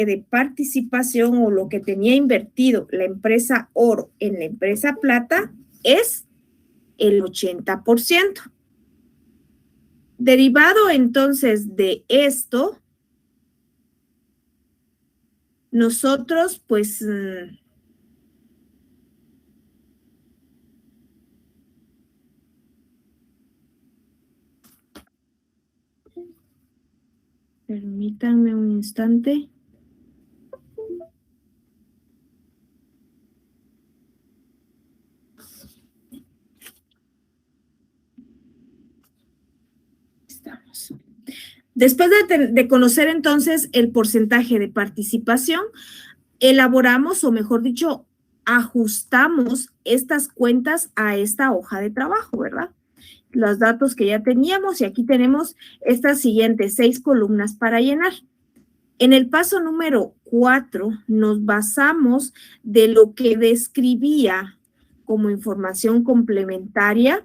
de participación o lo que tenía invertido la empresa oro en la empresa plata es el 80%. Derivado entonces de esto, nosotros pues permítanme un instante. Estamos. Después de conocer entonces el porcentaje de participación, elaboramos, o mejor dicho, ajustamos estas cuentas a esta hoja de trabajo, ¿verdad? Los datos que ya teníamos, y aquí tenemos estas siguientes 6 columnas para llenar. En el paso número 4 nos basamos de lo que describía como información complementaria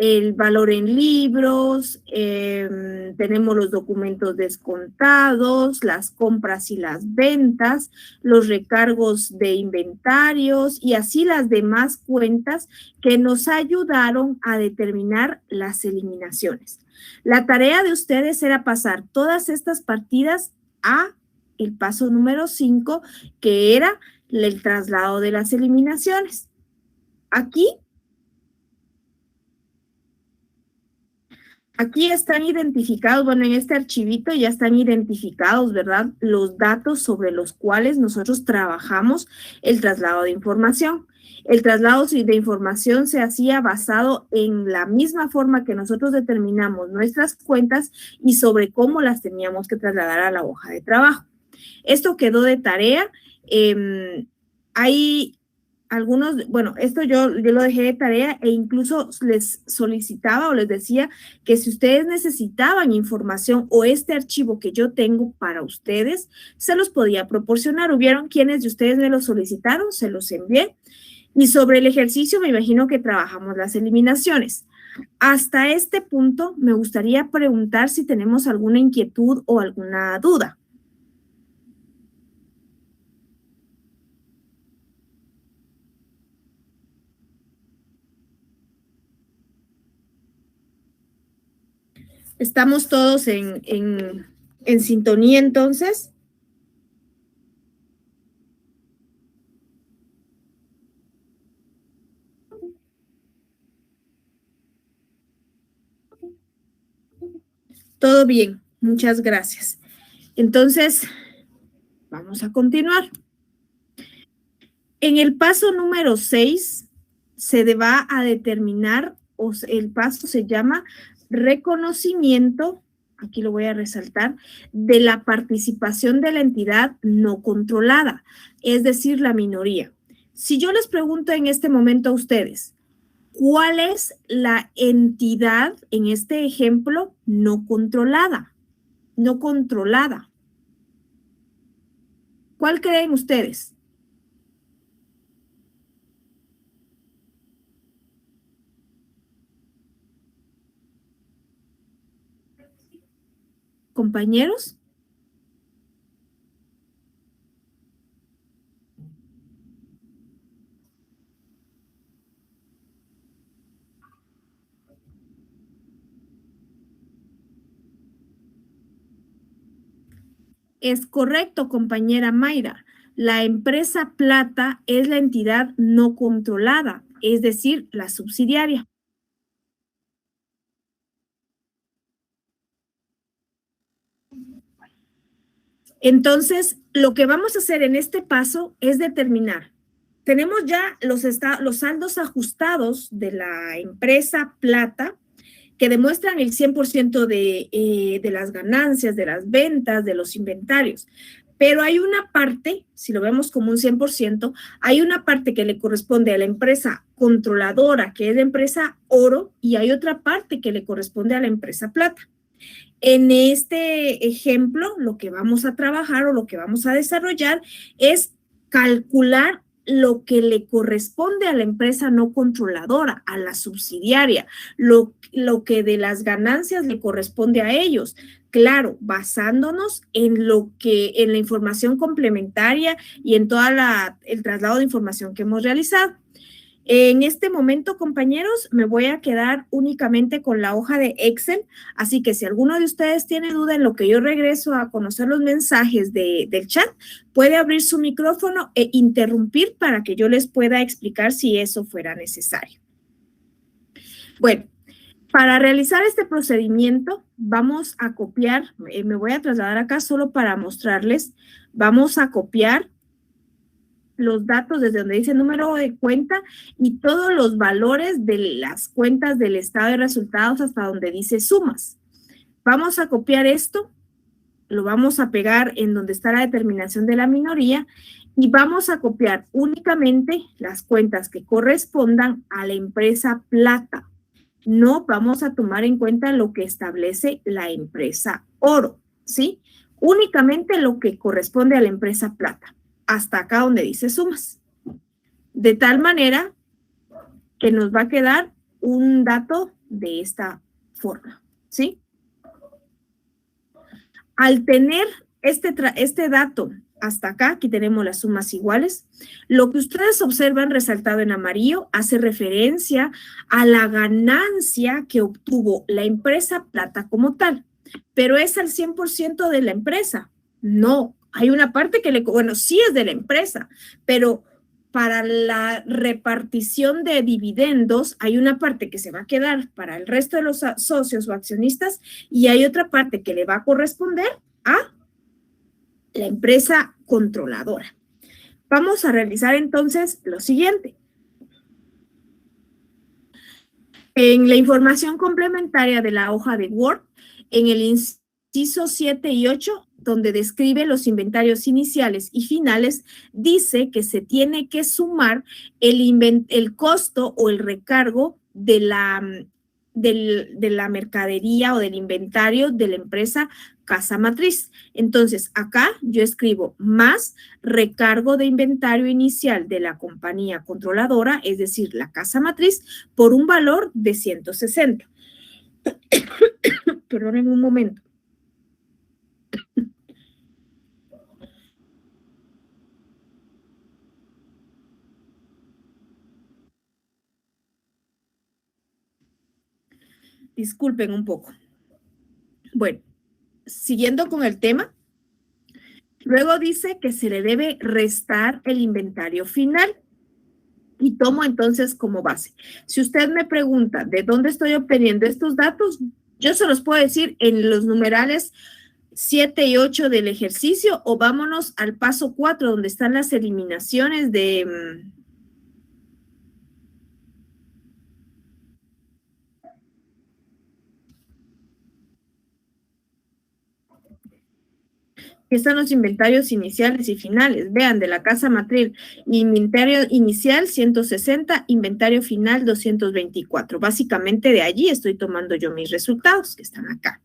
el valor en libros, tenemos los documentos descontados, las compras y las ventas, los recargos de inventarios y así las demás cuentas que nos ayudaron a determinar las eliminaciones. La tarea de ustedes era pasar todas estas partidas a el paso número 5, que era el traslado de las eliminaciones. Aquí están identificados, bueno, en este archivito ya están identificados, ¿verdad? Los datos sobre los cuales nosotros trabajamos el traslado de información. El traslado de información se hacía basado en la misma forma que nosotros determinamos nuestras cuentas y sobre cómo las teníamos que trasladar a la hoja de trabajo. Esto quedó de tarea. Hay algunos, bueno, esto yo lo dejé de tarea e incluso les solicitaba o les decía que si ustedes necesitaban información o este archivo que yo tengo para ustedes, se los podía proporcionar. Hubieron quienes de ustedes me lo solicitaron, se los envié. Y sobre el ejercicio me imagino que trabajamos las eliminaciones. Hasta este punto me gustaría preguntar si tenemos alguna inquietud o alguna duda. ¿Estamos todos en sintonía entonces? Todo bien, muchas gracias. Entonces, vamos a continuar. En el paso número 6 se va a determinar, o el paso se llama reconocimiento, aquí lo voy a resaltar, de la participación de la entidad no controlada, es decir, la minoría. Si yo les pregunto en este momento a ustedes, ¿cuál es la entidad en este ejemplo no controlada? No controlada. ¿Cuál creen ustedes? ¿Compañeros? Es correcto, compañera Mayra. La empresa plata es la entidad no controlada, es decir, la subsidiaria. Entonces, lo que vamos a hacer en este paso es determinar. Tenemos ya los saldos ajustados de la empresa plata que demuestran el 100% de las ganancias, de las ventas, de los inventarios. Pero hay una parte, si lo vemos como un 100%, hay una parte que le corresponde a la empresa controladora, que es la empresa oro, y hay otra parte que le corresponde a la empresa plata. En este ejemplo, lo que vamos a trabajar o lo que vamos a desarrollar es calcular lo que le corresponde a la empresa no controladora, a la subsidiaria, lo que de las ganancias le corresponde a ellos. Claro, basándonos en en la información complementaria y en el traslado de información que hemos realizado. En este momento, compañeros, me voy a quedar únicamente con la hoja de Excel, así que si alguno de ustedes tiene duda en lo que yo regreso a conocer los mensajes del chat, puede abrir su micrófono e interrumpir para que yo les pueda explicar si eso fuera necesario. Bueno, para realizar este procedimiento, vamos a copiar, me voy a trasladar acá solo para mostrarles, vamos a copiar los datos desde donde dice número de cuenta y todos los valores de las cuentas del estado de resultados hasta donde dice sumas. Vamos a copiar esto, lo vamos a pegar en donde está la determinación de la minoría y vamos a copiar únicamente las cuentas que correspondan a la empresa plata. No vamos a tomar en cuenta lo que establece la empresa oro, ¿sí? Únicamente lo que corresponde a la empresa plata, hasta acá donde dice sumas. De tal manera que nos va a quedar un dato de esta forma, ¿sí? Al tener este dato hasta acá, aquí tenemos las sumas iguales, lo que ustedes observan resaltado en amarillo hace referencia a la ganancia que obtuvo la empresa plata como tal, pero es al 100% de la empresa. No, hay una parte que bueno, sí es de la empresa, pero para la repartición de dividendos hay una parte que se va a quedar para el resto de los socios o accionistas y hay otra parte que le va a corresponder a la empresa controladora. Vamos a realizar entonces lo siguiente. En la información complementaria de la hoja de Word, en el inciso 7 y 8, donde describe los inventarios iniciales y finales, dice que se tiene que sumar el costo o el recargo de la mercadería o del inventario de la empresa casa matriz. Entonces, acá yo escribo más recargo de inventario inicial de la compañía controladora, es decir, la casa matriz, por un valor de 160. Perdonen un momento. Disculpen un poco. Bueno, siguiendo con el tema, luego dice que se le debe restar el inventario final y tomo entonces como base. Si usted me pregunta de dónde estoy obteniendo estos datos, yo se los puedo decir en los numerales 7 y 8 del ejercicio o vámonos al paso 4 donde están las eliminaciones de... están los inventarios iniciales y finales. Vean, de la casa matriz, inventario inicial 160, inventario final 224. Básicamente de allí estoy tomando yo mis resultados que están acá.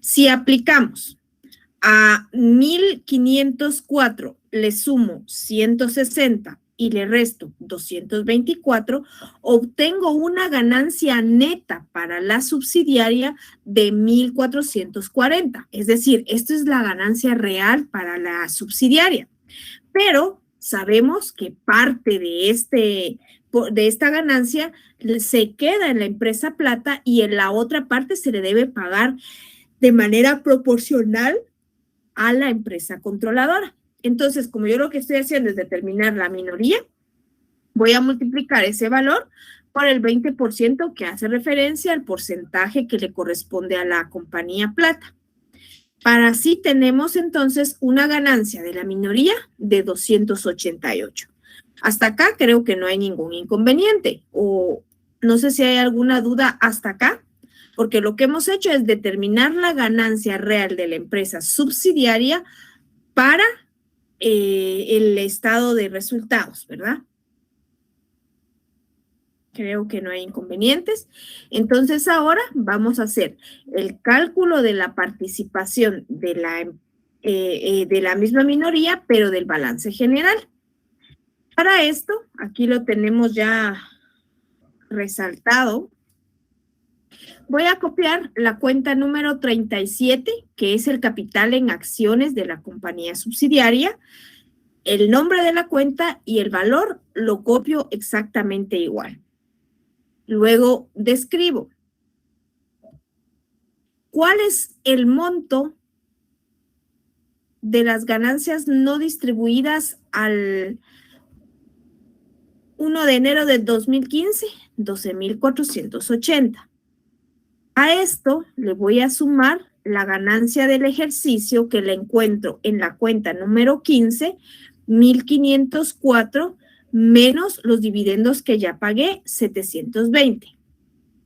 Si aplicamos a 1504, le sumo 160 y le resto 224, obtengo una ganancia neta para la subsidiaria de 1,440. Es decir, esto es la ganancia real para la subsidiaria. Pero sabemos que parte de esta ganancia se queda en la empresa plata y en la otra parte se le debe pagar de manera proporcional a la empresa controladora. Entonces, como yo lo que estoy haciendo es determinar la minoría, voy a multiplicar ese valor por el 20% que hace referencia al porcentaje que le corresponde a la compañía plata. Para así tenemos entonces una ganancia de la minoría de 288. Hasta acá creo que no hay ningún inconveniente o no sé si hay alguna duda hasta acá, porque lo que hemos hecho es determinar la ganancia real de la empresa subsidiaria para el estado de resultados, ¿verdad? Creo que no hay inconvenientes. Entonces ahora vamos a hacer el cálculo de la participación de la misma minoría, pero del balance general. Para esto, aquí lo tenemos ya resaltado. Voy a copiar la cuenta número 37, que es el capital en acciones de la compañía subsidiaria, el nombre de la cuenta y el valor lo copio exactamente igual. Luego describo cuál es el monto de las ganancias no distribuidas al 1 de enero del 2015, 12,480. A esto le voy a sumar la ganancia del ejercicio que la encuentro en la cuenta número 15, 1,504, menos los dividendos que ya pagué, 720.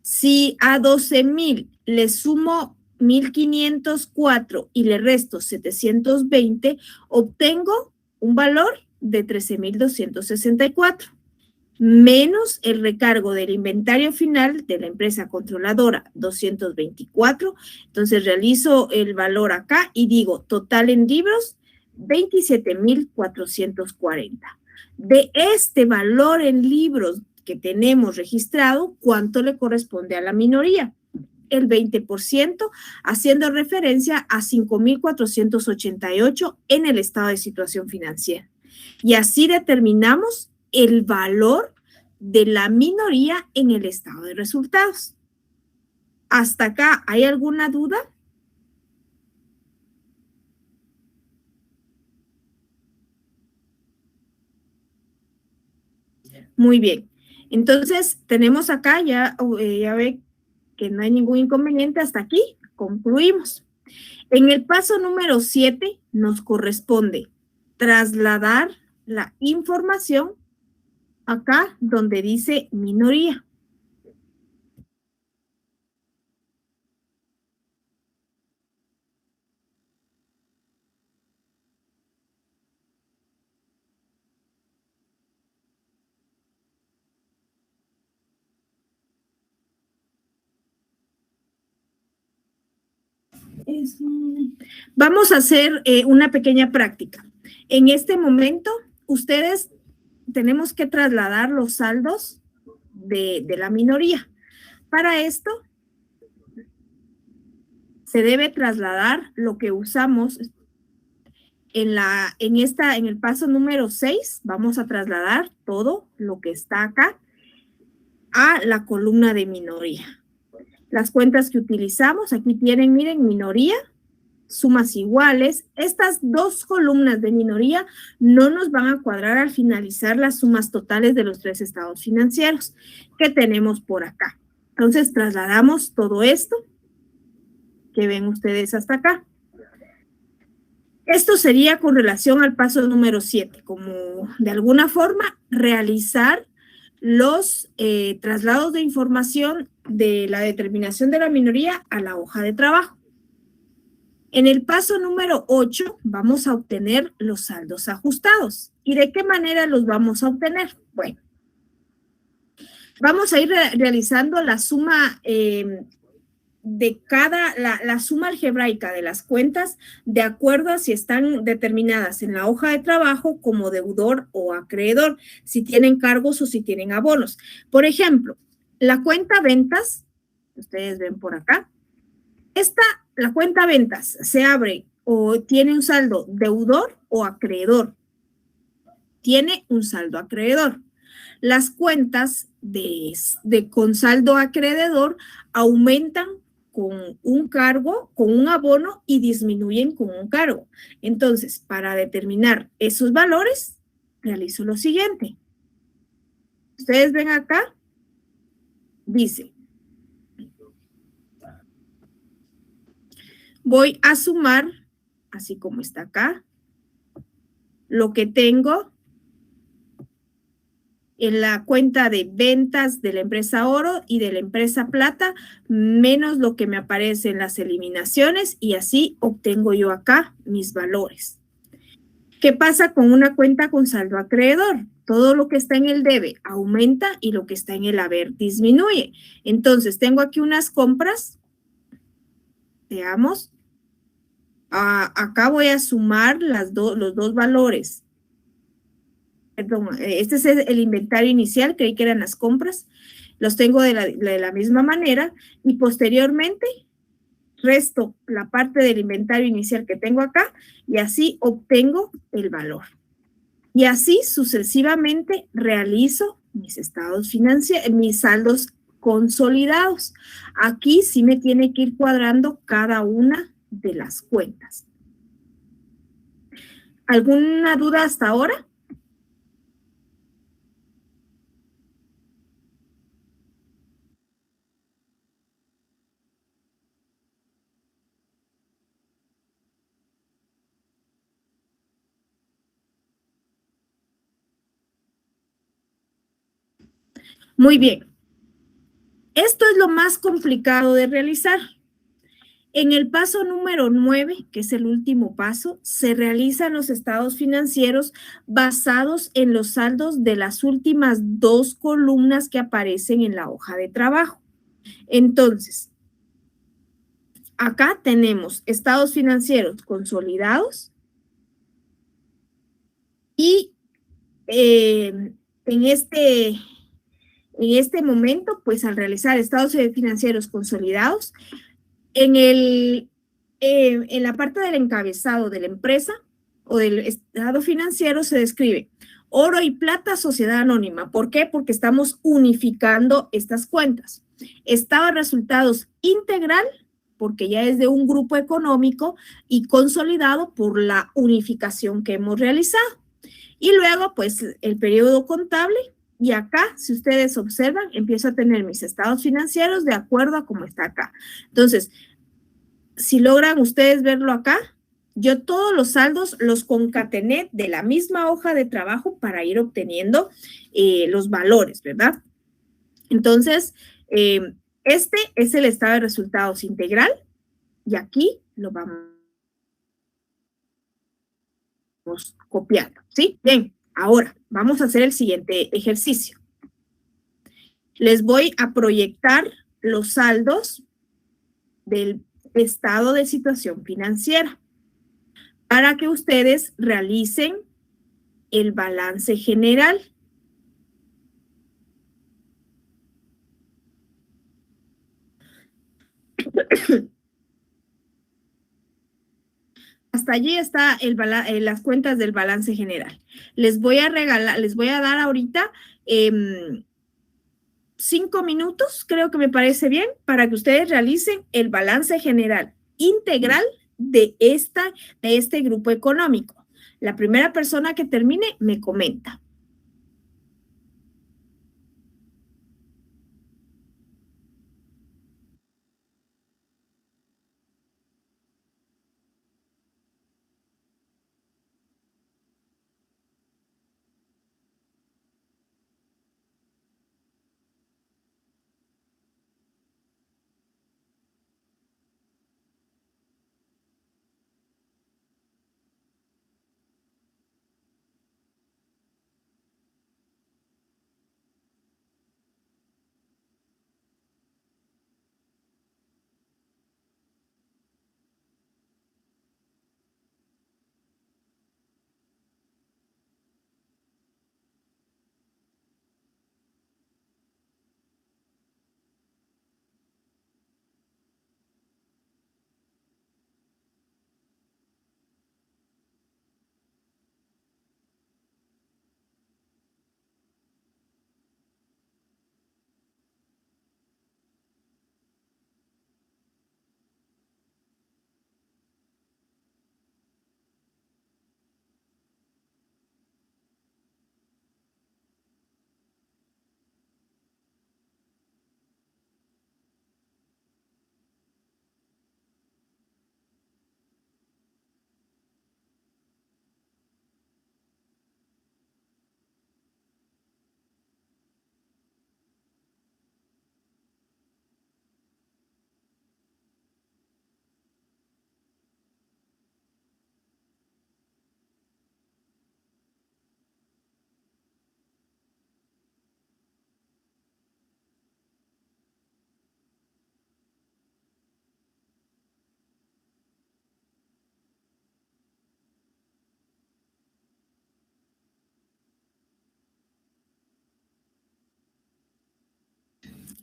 Si a 12,000 le sumo 1,504 y le resto 720, obtengo un valor de 13,264, menos el recargo del inventario final de la empresa controladora, 224. Entonces realizo el valor acá y digo total en libros, 27,440. De este valor en libros que tenemos registrado, ¿cuánto le corresponde a la minoría? El 20%, haciendo referencia a 5,488 en el estado de situación financiera. Y así determinamos el valor de la minoría en el estado de resultados. ¿Hasta acá hay alguna duda? Muy bien. Entonces, tenemos acá, ya ve que no hay ningún inconveniente. Hasta aquí concluimos. En el paso número 7 nos corresponde trasladar la información acá donde dice minoría. Vamos a hacer una pequeña práctica. En este momento, ustedes tenemos que trasladar los saldos de la minoría. Para esto, se debe trasladar lo que usamos en el paso número 6. Vamos a trasladar todo lo que está acá a la columna de minoría. Las cuentas que utilizamos, aquí tienen, miren, minoría, sumas iguales. Estas dos columnas de minoría no nos van a cuadrar al finalizar las sumas totales de los tres estados financieros que tenemos por acá. Entonces, trasladamos todo esto que ven ustedes hasta acá. Esto sería con relación al paso número 7, como de alguna forma realizar los traslados de información de la determinación de la minoría a la hoja de trabajo. En el paso número 8 vamos a obtener los saldos ajustados. ¿Y de qué manera los vamos a obtener? Bueno, vamos a ir realizando la suma la suma algebraica de las cuentas de acuerdo a si están determinadas en la hoja de trabajo como deudor o acreedor, si tienen cargos o si tienen abonos. Por ejemplo, la cuenta ventas, ustedes ven por acá, la cuenta ventas se abre o tiene un saldo deudor o acreedor. Tiene un saldo acreedor. Las cuentas con saldo acreedor aumentan con un cargo, con un abono y disminuyen con un cargo. Entonces, para determinar esos valores, realizo lo siguiente. Ustedes ven acá, dice, voy a sumar, así como está acá, lo que tengo en la cuenta de ventas de la empresa oro y de la empresa plata, menos lo que me aparece en las eliminaciones, y así obtengo yo acá mis valores. ¿Qué pasa con una cuenta con saldo acreedor? Todo lo que está en el debe aumenta y lo que está en el haber disminuye. Entonces, tengo aquí unas compras. Veamos. Acá voy a sumar los dos valores perdón, este es el inventario inicial, creí que eran las compras, los tengo de la misma manera y posteriormente resto la parte del inventario inicial que tengo acá y así obtengo el valor. Y así sucesivamente realizo mis estados financieros, mis saldos consolidados. Aquí sí me tiene que ir cuadrando cada una de las cuentas. ¿Alguna duda hasta ahora? Muy bien. Esto es lo más complicado de realizar. En el paso número 9, que es el último paso, se realizan los estados financieros basados en los saldos de las últimas dos columnas que aparecen en la hoja de trabajo. Entonces, acá tenemos estados financieros consolidados y en este momento, pues al realizar estados financieros consolidados, en la parte del encabezado de la empresa o del estado financiero se describe oro y plata, sociedad anónima. ¿Por qué? Porque estamos unificando estas cuentas. Estado de resultados integral, porque ya es de un grupo económico y consolidado por la unificación que hemos realizado. Y luego, pues, el periodo contable. Y acá, si ustedes observan, empiezo a tener mis estados financieros de acuerdo a cómo está acá. Entonces, si logran ustedes verlo acá, yo todos los saldos los concatené de la misma hoja de trabajo para ir obteniendo los valores, ¿verdad? Entonces, este es el estado de resultados integral y aquí lo vamos copiando, ¿sí? Bien, ahora vamos a hacer el siguiente ejercicio. Les voy a proyectar los saldos del estado de situación financiera para que ustedes realicen el balance general. Hasta allí está las cuentas del balance general. Les voy a regalar, les voy a dar ahorita 5 minutos, creo que me parece bien, para que ustedes realicen el balance general integral de este grupo económico. La primera persona que termine me comenta.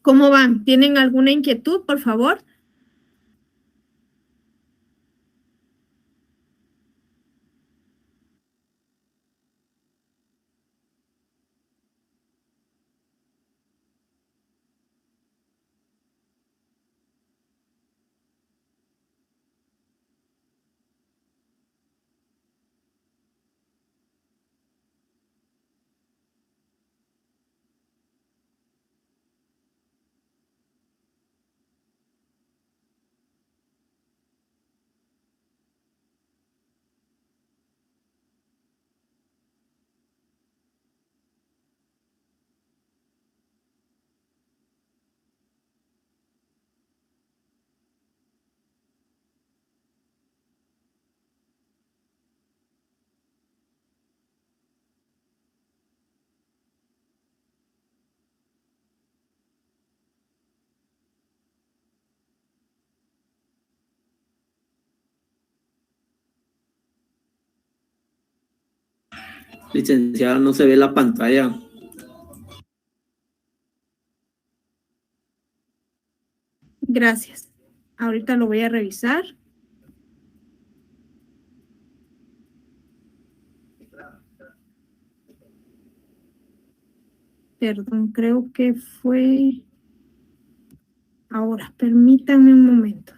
¿Cómo van? ¿Tienen alguna inquietud, por favor? Licenciada, no se ve la pantalla. Gracias. Ahorita lo voy a revisar. Perdón, creo que fue ahora. Permítanme un momento.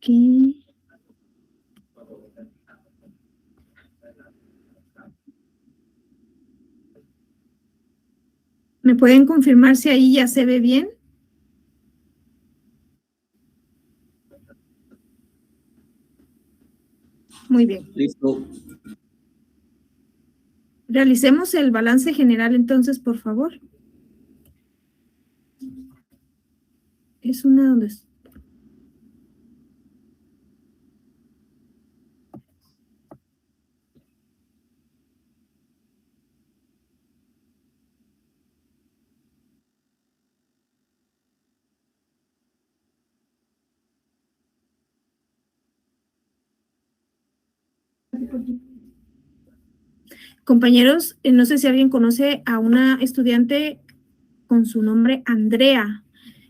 Aquí. ¿Me pueden confirmar si ahí ya se ve bien? Muy bien. Listo. Realicemos el balance general entonces, por favor. Es una donde... Compañeros, no sé si alguien conoce a una estudiante con su nombre Andrea.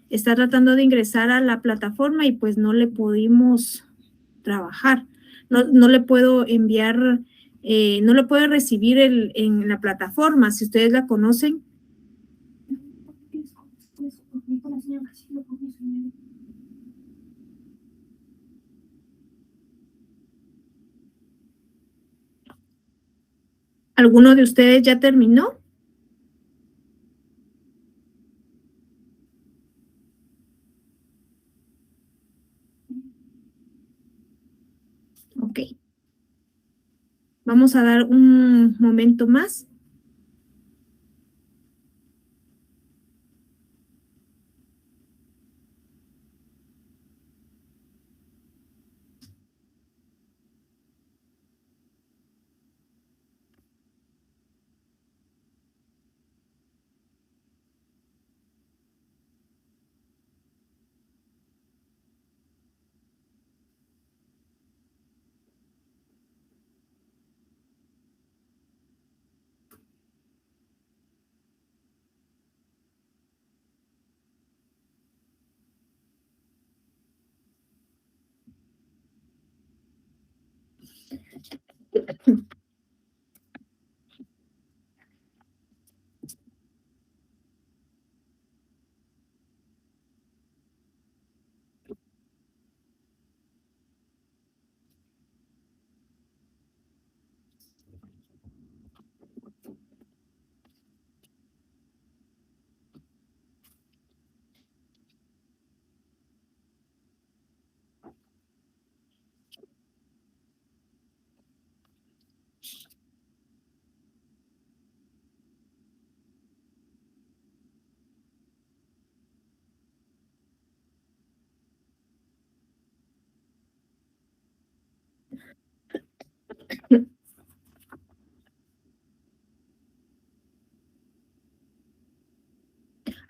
Está tratando de ingresar a la plataforma y pues no le pudimos trabajar. No le puedo enviar, no le puedo recibir en la plataforma. Si ustedes la conocen. ¿Alguno de ustedes ya terminó? Ok. Vamos a dar un momento más.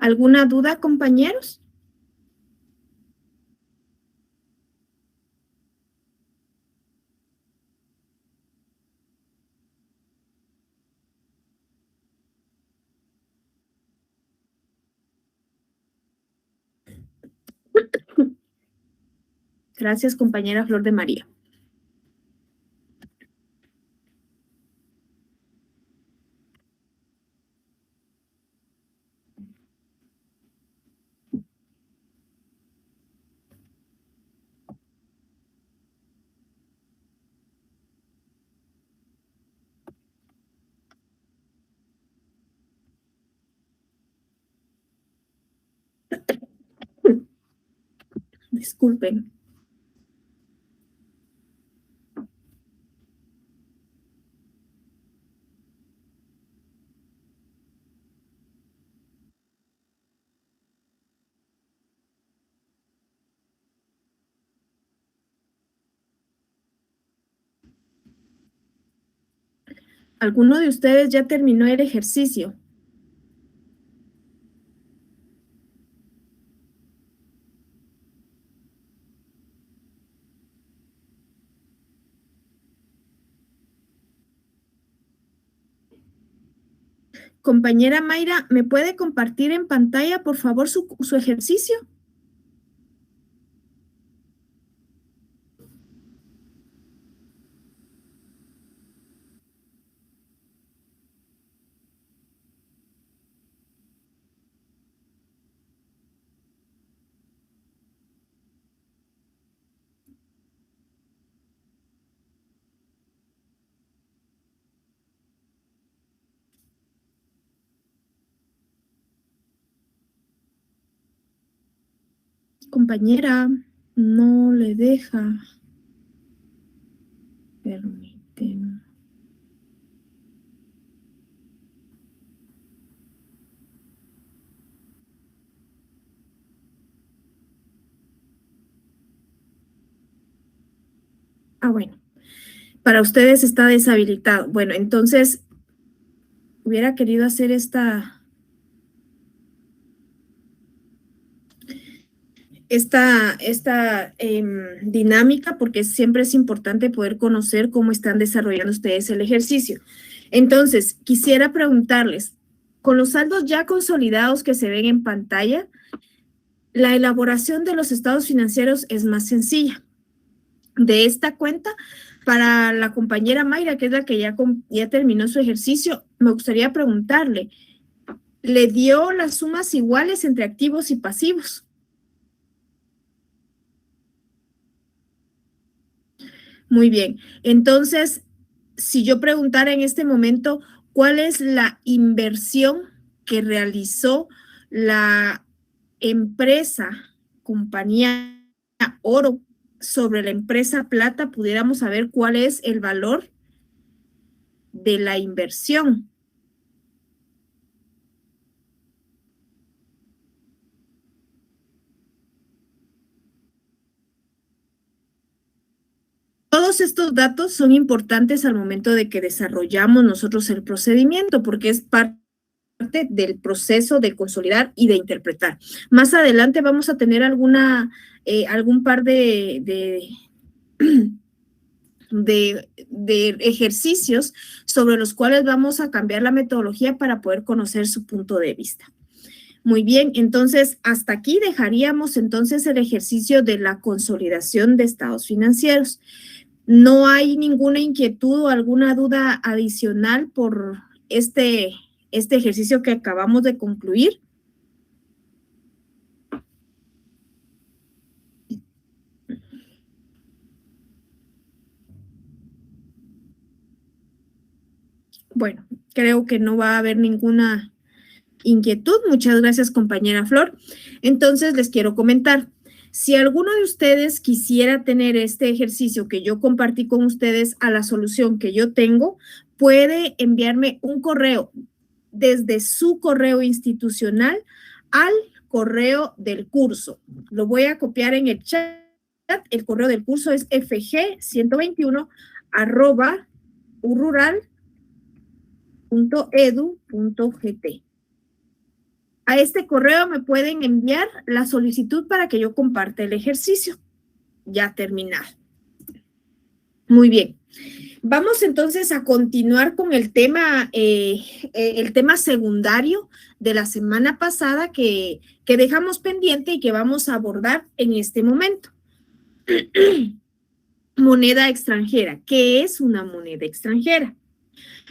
¿Alguna duda, compañeros? Gracias, compañera Flor de María. Disculpen. ¿Alguno de ustedes ya terminó el ejercicio? Compañera Mayra, ¿me puede compartir en pantalla, por favor, su ejercicio? Compañera, no le deja. Permíteme. Bueno, para ustedes está deshabilitado. Bueno, entonces hubiera querido hacer esta dinámica porque siempre es importante poder conocer cómo están desarrollando ustedes el ejercicio. Entonces, quisiera preguntarles, con los saldos ya consolidados que se ven en pantalla, la elaboración de los estados financieros es más sencilla. De esta cuenta, para la compañera Mayra, que es la que ya terminó su ejercicio, me gustaría preguntarle, ¿le dio las sumas iguales entre activos y pasivos? Muy bien. Entonces, si yo preguntara en este momento, ¿cuál es la inversión que realizó la empresa, compañía Oro, sobre la empresa Plata? Pudiéramos saber cuál es el valor de la inversión. Todos estos datos son importantes al momento de que desarrollamos nosotros el procedimiento, porque es parte del proceso de consolidar y de interpretar. Más adelante vamos a tener algún par de ejercicios sobre los cuales vamos a cambiar la metodología para poder conocer su punto de vista. Muy bien, entonces hasta aquí dejaríamos entonces el ejercicio de la consolidación de estados financieros. ¿No hay ninguna inquietud o alguna duda adicional por este ejercicio que acabamos de concluir? Bueno, creo que no va a haber ninguna inquietud. Muchas gracias, compañera Flor. Entonces, les quiero comentar, si alguno de ustedes quisiera tener este ejercicio que yo compartí con ustedes a la solución que yo tengo, puede enviarme un correo desde su correo institucional al correo del curso. Lo voy a copiar en el chat. El correo del curso es fg121@urural.edu.gt. A este correo me pueden enviar la solicitud para que yo comparta el ejercicio. Ya terminado. Muy bien. Vamos entonces a continuar con el tema secundario de la semana pasada que dejamos pendiente y que vamos a abordar en este momento. Moneda extranjera. ¿Qué es una moneda extranjera?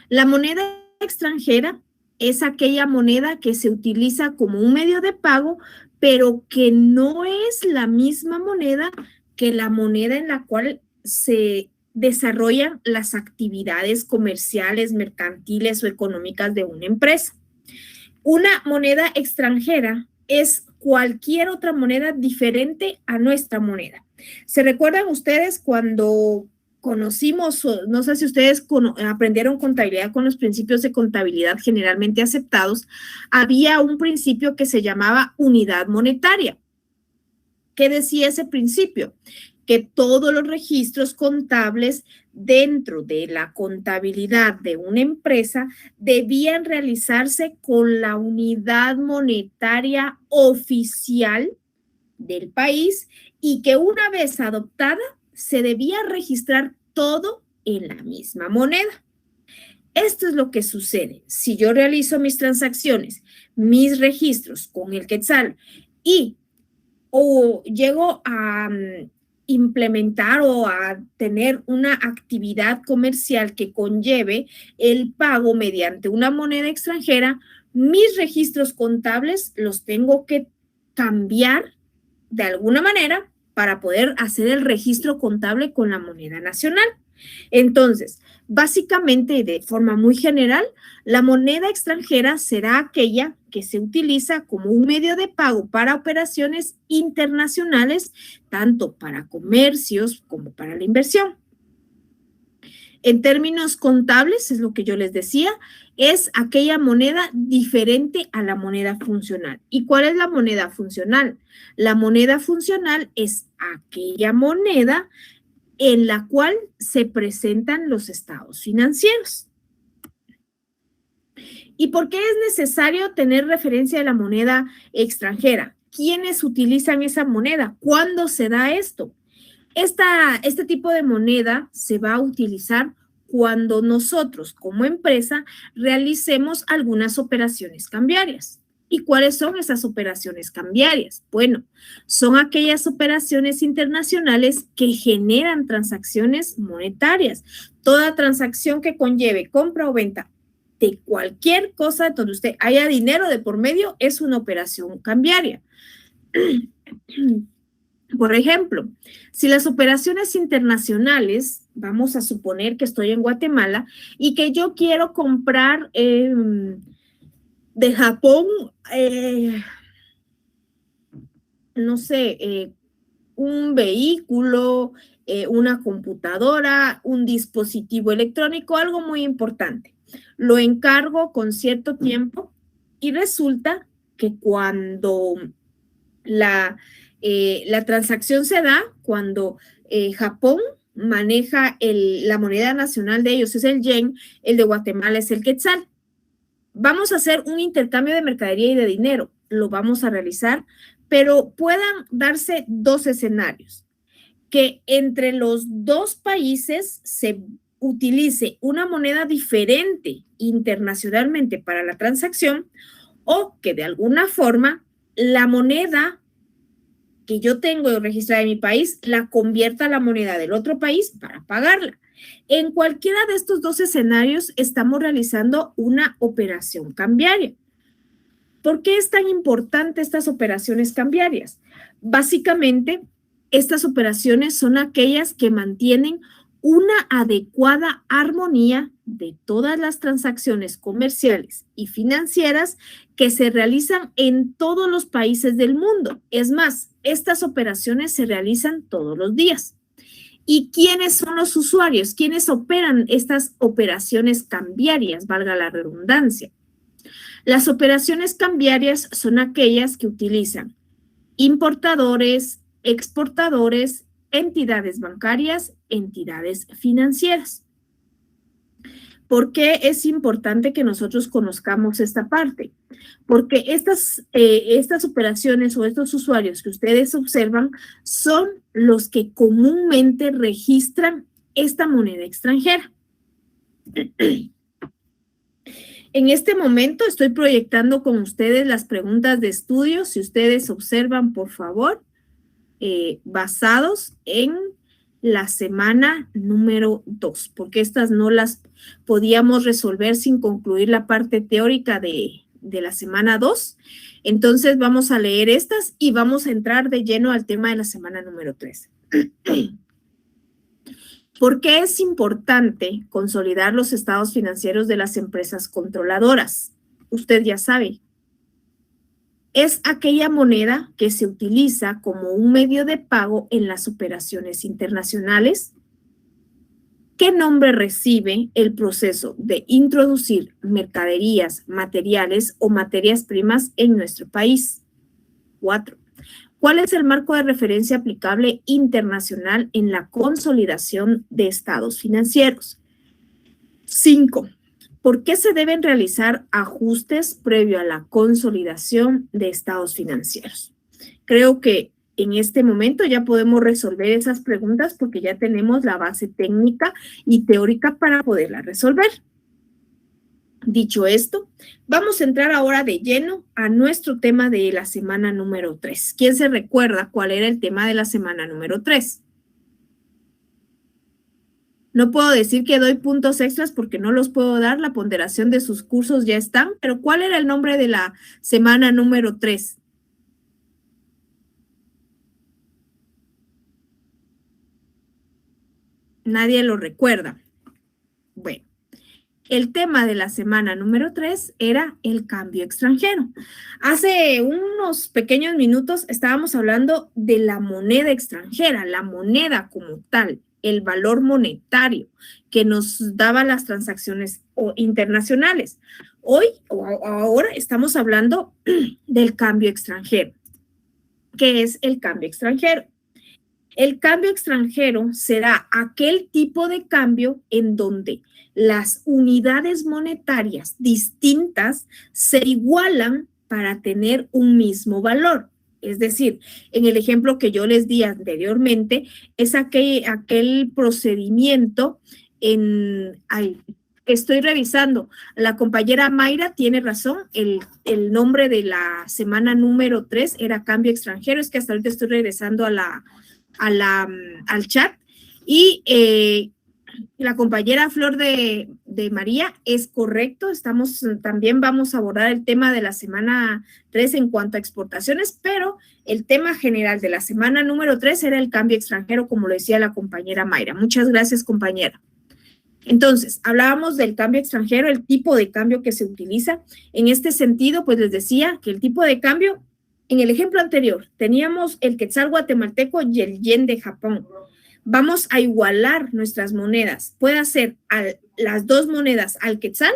La moneda extranjera es aquella moneda que se utiliza como un medio de pago, pero que no es la misma moneda que la moneda en la cual se desarrollan las actividades comerciales, mercantiles o económicas de una empresa. Una moneda extranjera es cualquier otra moneda diferente a nuestra moneda. ¿Se recuerdan ustedes cuando conocimos, no sé si ustedes aprendieron contabilidad con los principios de contabilidad generalmente aceptados? Había un principio que se llamaba unidad monetaria. ¿Qué decía ese principio? Que todos los registros contables dentro de la contabilidad de una empresa debían realizarse con la unidad monetaria oficial del país y que una vez adoptada se debía registrar todo en la misma moneda. Esto es lo que sucede. Si yo realizo mis transacciones, mis registros con el quetzal o llego a implementar o a tener una actividad comercial que conlleve el pago mediante una moneda extranjera, mis registros contables los tengo que cambiar de alguna manera para poder hacer el registro contable con la moneda nacional. Entonces, básicamente, de forma muy general, la moneda extranjera será aquella que se utiliza como un medio de pago para operaciones internacionales, tanto para comercios como para la inversión. En términos contables, es lo que yo les decía, es aquella moneda diferente a la moneda funcional. ¿Y cuál es la moneda funcional? La moneda funcional es aquella moneda en la cual se presentan los estados financieros. ¿Y por qué es necesario tener referencia a la moneda extranjera? ¿Quiénes utilizan esa moneda? ¿Cuándo se da esto? Este tipo de moneda se va a utilizar cuando nosotros como empresa realicemos algunas operaciones cambiarias. ¿Y cuáles son esas operaciones cambiarias? Bueno, son aquellas operaciones internacionales que generan transacciones monetarias. Toda transacción que conlleve compra o venta de cualquier cosa donde usted haya dinero de por medio es una operación cambiaria. Por ejemplo, si las operaciones internacionales, vamos a suponer que estoy en Guatemala y que yo quiero comprar de Japón, no sé, un vehículo, una computadora, un dispositivo electrónico, algo muy importante. Lo encargo con cierto tiempo y resulta que cuando la transacción se da, cuando Japón maneja la moneda nacional de ellos, es el yen, el de Guatemala es el quetzal. Vamos a hacer un intercambio de mercadería y de dinero, lo vamos a realizar, pero puedan darse dos escenarios. Que entre los dos países se utilice una moneda diferente internacionalmente para la transacción o que de alguna forma la moneda que yo tengo registrada en mi país la convierta a la moneda del otro país para pagarla. En cualquiera de estos dos escenarios estamos realizando una operación cambiaria. ¿Por qué es tan importante estas operaciones cambiarias? Básicamente, estas operaciones son aquellas que mantienen una adecuada armonía de todas las transacciones comerciales y financieras que se realizan en todos los países del mundo. Es más, estas operaciones se realizan todos los días. ¿Y quiénes son los usuarios? ¿Quiénes operan estas operaciones cambiarias? Valga la redundancia. Las operaciones cambiarias son aquellas que utilizan importadores, exportadores, entidades bancarias, entidades financieras. ¿Por qué es importante que nosotros conozcamos esta parte? Porque estas operaciones o estos usuarios que ustedes observan son los que comúnmente registran esta moneda extranjera. En este momento estoy proyectando con ustedes las preguntas de estudio. Si ustedes observan, por favor, basados en la semana número 2, porque estas no las podíamos resolver sin concluir la parte teórica de la semana 2. Entonces vamos a leer estas y vamos a entrar de lleno al tema de la semana número 3. ¿Por qué es importante consolidar los estados financieros de las empresas controladoras? Usted ya sabe. Es aquella moneda que se utiliza como un medio de pago en las operaciones internacionales. ¿Qué nombre recibe el proceso de introducir mercaderías, materiales o materias primas en nuestro país? 4. ¿Cuál es el marco de referencia aplicable internacional en la consolidación de estados financieros? 5. ¿Por qué se deben realizar ajustes previo a la consolidación de estados financieros? Creo que en este momento ya podemos resolver esas preguntas porque ya tenemos la base técnica y teórica para poderla resolver. Dicho esto, vamos a entrar ahora de lleno a nuestro tema de la semana número 3. ¿Quién se recuerda cuál era el tema de la semana número 3? No puedo decir que doy puntos extras porque no los puedo dar, la ponderación de sus cursos ya están, pero ¿cuál era el nombre de la semana número 3? Nadie lo recuerda. Bueno, el tema de la semana número 3 era el cambio extranjero. Hace unos pequeños minutos estábamos hablando de la moneda extranjera, la moneda como tal, el valor monetario que nos daba las transacciones internacionales. Hoy o ahora estamos hablando del cambio extranjero. ¿Qué es el cambio extranjero? El cambio extranjero será aquel tipo de cambio en donde las unidades monetarias distintas se igualan para tener un mismo valor. Es decir, en el ejemplo que yo les di anteriormente, es aquel procedimiento estoy revisando. La compañera Mayra tiene razón, el nombre de la semana número 3 era cambio extranjero, es que hasta ahorita estoy regresando al chat y la compañera Flor de María es correcto, también vamos a abordar el tema de la semana 3 en cuanto a exportaciones, pero el tema general de la semana número 3 era el cambio extranjero, como lo decía la compañera Mayra. Muchas gracias, compañera. Entonces, hablábamos del cambio extranjero, el tipo de cambio que se utiliza. En este sentido, pues les decía que el tipo de cambio, en el ejemplo anterior, teníamos el quetzal guatemalteco y el yen de Japón. Vamos a igualar nuestras monedas. Puede ser las dos monedas al quetzal,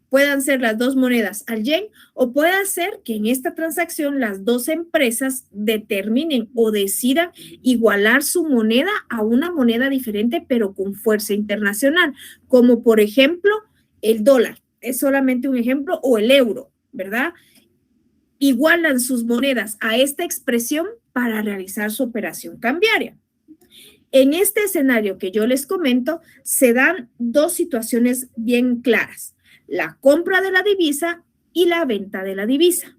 puedan ser las dos monedas al yen, o puede ser que en esta transacción las dos empresas determinen o decidan igualar su moneda a una moneda diferente, pero con fuerza internacional, como por ejemplo el dólar, es solamente un ejemplo, o el euro, ¿verdad? Igualan sus monedas a esta expresión para realizar su operación cambiaria. En este escenario que yo les comento, se dan dos situaciones bien claras: la compra de la divisa y la venta de la divisa.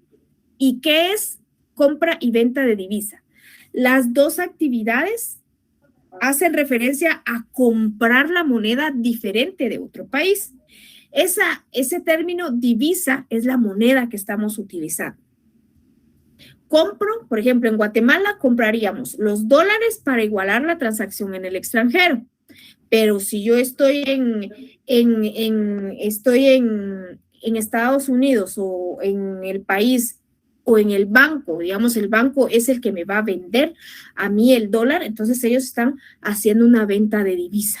¿Y qué es compra y venta de divisa? Las dos actividades hacen referencia a comprar la moneda diferente de otro país. Ese término divisa es la moneda que estamos utilizando. Compro, por ejemplo, en Guatemala compraríamos los dólares para igualar la transacción en el extranjero. Pero si yo estoy en Estados Unidos o en el país o en el banco, digamos, el banco es el que me va a vender a mí el dólar, entonces ellos están haciendo una venta de divisa.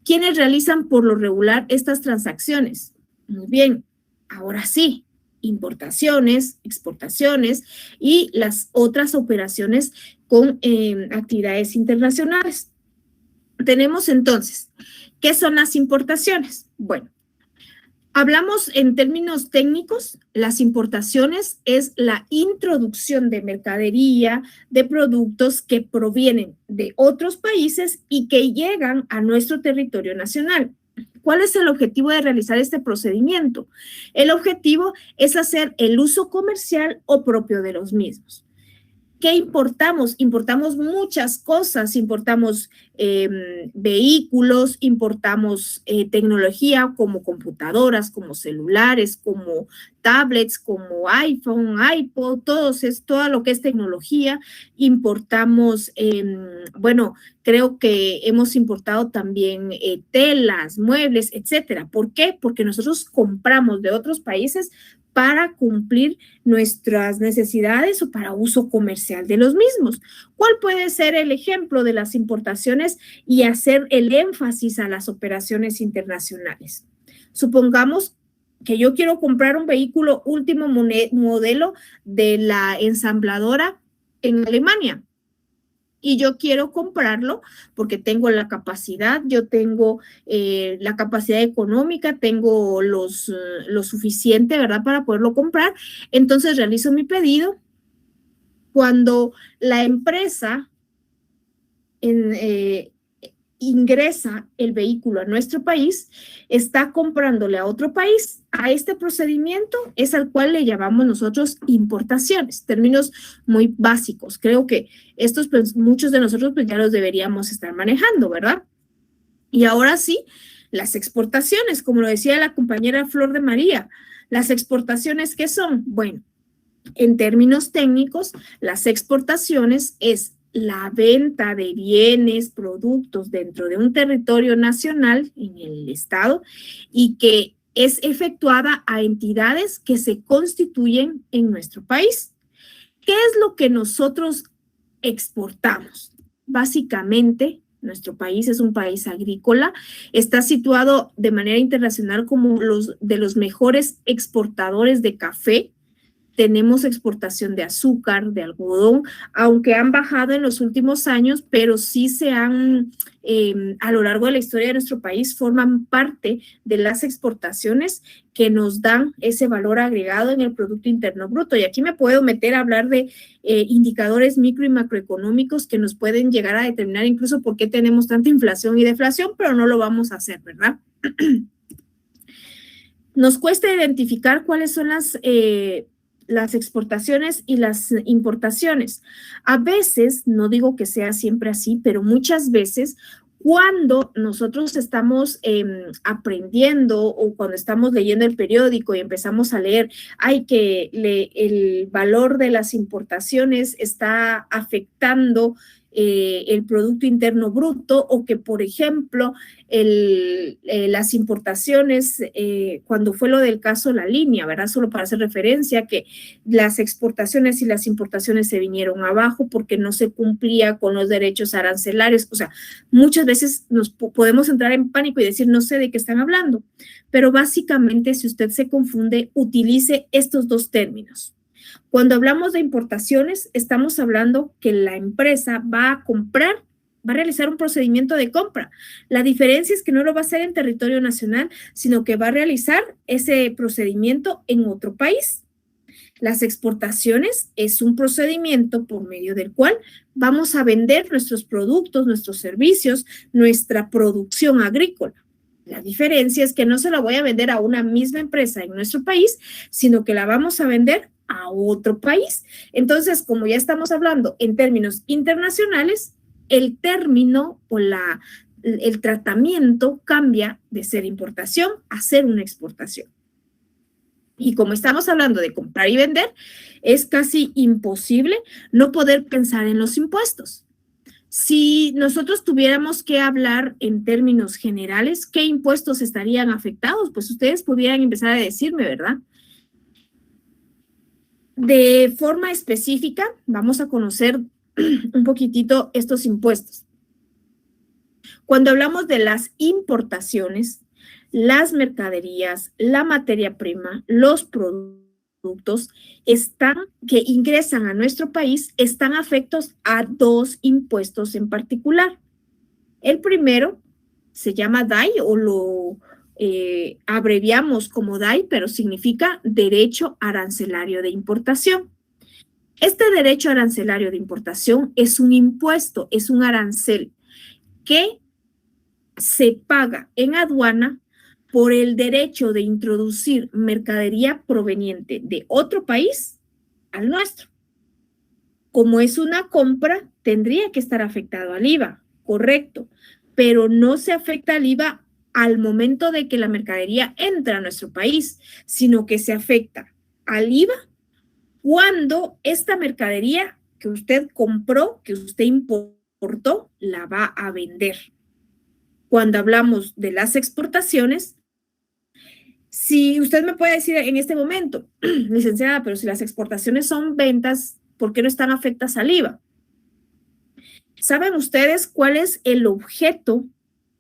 ¿Quiénes realizan por lo regular estas transacciones? Muy bien, ahora sí, importaciones, exportaciones y las otras operaciones con actividades internacionales. Tenemos entonces, ¿qué son las importaciones? Bueno, Hablamos en términos técnicos, las importaciones es la introducción de mercadería, de productos que provienen de otros países y que llegan a nuestro territorio nacional. ¿Cuál es el objetivo de realizar este procedimiento? El objetivo es hacer el uso comercial o propio de los mismos. ¿Qué importamos? Importamos muchas cosas, importamos vehículos, importamos tecnología como computadoras, como celulares, como tablets, como iPhone, iPod, todo lo que es tecnología. Importamos, bueno, creo que hemos importado también telas, muebles, etcétera. ¿Por qué? Porque nosotros compramos de otros países para cumplir nuestras necesidades o para uso comercial de los mismos. ¿Cuál puede ser el ejemplo de las importaciones y hacer el énfasis a las operaciones internacionales? Supongamos que yo quiero comprar un vehículo último modelo de la ensambladora en Alemania. Y yo quiero comprarlo porque tengo la capacidad, yo tengo la capacidad económica, tengo lo suficiente, ¿verdad?, para poderlo comprar. Entonces realizo mi pedido. Cuando la empresa ingresa el vehículo a nuestro país, está comprándole a otro país. A este procedimiento es al cual le llamamos nosotros importaciones, términos muy básicos. Creo que estos, pues, muchos de nosotros pues, ya los deberíamos estar manejando, ¿verdad? Y ahora sí, las exportaciones, como lo decía la compañera Flor de María, las exportaciones, ¿qué son? Bueno, en términos técnicos, las exportaciones es la venta de bienes, productos dentro de un territorio nacional en el estado y que es efectuada a entidades que se constituyen en nuestro país. ¿Qué es lo que nosotros exportamos? Básicamente, nuestro país es un país agrícola, está situado de manera internacional como de los mejores exportadores de café. Tenemos exportación de azúcar, de algodón, aunque han bajado en los últimos años, pero sí se han, a lo largo de la historia de nuestro país, forman parte de las exportaciones que nos dan ese valor agregado en el Producto Interno Bruto. Y aquí me puedo meter a hablar de indicadores micro y macroeconómicos que nos pueden llegar a determinar incluso por qué tenemos tanta inflación y deflación, pero no lo vamos a hacer, ¿verdad? Nos cuesta identificar cuáles son las exportaciones y las importaciones. A veces, no digo que sea siempre así, pero muchas veces cuando nosotros estamos aprendiendo o cuando estamos leyendo el periódico y empezamos a leer, que el valor de las importaciones está afectando el Producto Interno Bruto o que, por ejemplo, las importaciones, cuando fue lo del caso La Línea, ¿verdad? Solo para hacer referencia que las exportaciones y las importaciones se vinieron abajo porque no se cumplía con los derechos arancelarios. O sea, muchas veces nos podemos entrar en pánico y decir, no sé de qué están hablando, pero básicamente si usted se confunde, utilice estos dos términos. Cuando hablamos de importaciones, estamos hablando que la empresa va a comprar, va a realizar un procedimiento de compra. La diferencia es que no lo va a hacer en territorio nacional, sino que va a realizar ese procedimiento en otro país. Las exportaciones es un procedimiento por medio del cual vamos a vender nuestros productos, nuestros servicios, nuestra producción agrícola. La diferencia es que no se la voy a vender a una misma empresa en nuestro país, sino que la vamos a vender a otro país. Entonces, como ya estamos hablando en términos internacionales, el término o el tratamiento cambia de ser importación a ser una exportación. Y como estamos hablando de comprar y vender, es casi imposible no poder pensar en los impuestos. Si nosotros tuviéramos que hablar en términos generales, ¿qué impuestos estarían afectados? Pues ustedes pudieran empezar a decirme, ¿verdad? De forma específica, vamos a conocer un poquitito estos impuestos. Cuando hablamos de las importaciones, las mercaderías, la materia prima, los productos que ingresan a nuestro país están afectos a dos impuestos en particular. El primero se llama DAI o abreviamos como DAI, pero significa Derecho Arancelario de Importación. Este derecho arancelario de importación es un impuesto, es un arancel que se paga en aduana por el derecho de introducir mercadería proveniente de otro país al nuestro. Como es una compra, tendría que estar afectado al IVA, correcto, pero no se afecta al IVA al momento de que la mercadería entra a nuestro país, sino que se afecta al IVA cuando esta mercadería que usted compró, que usted importó, la va a vender. Cuando hablamos de las exportaciones, si usted me puede decir en este momento, licenciada, pero si las exportaciones son ventas, ¿por qué no están afectadas al IVA? ¿Saben ustedes cuál es el objeto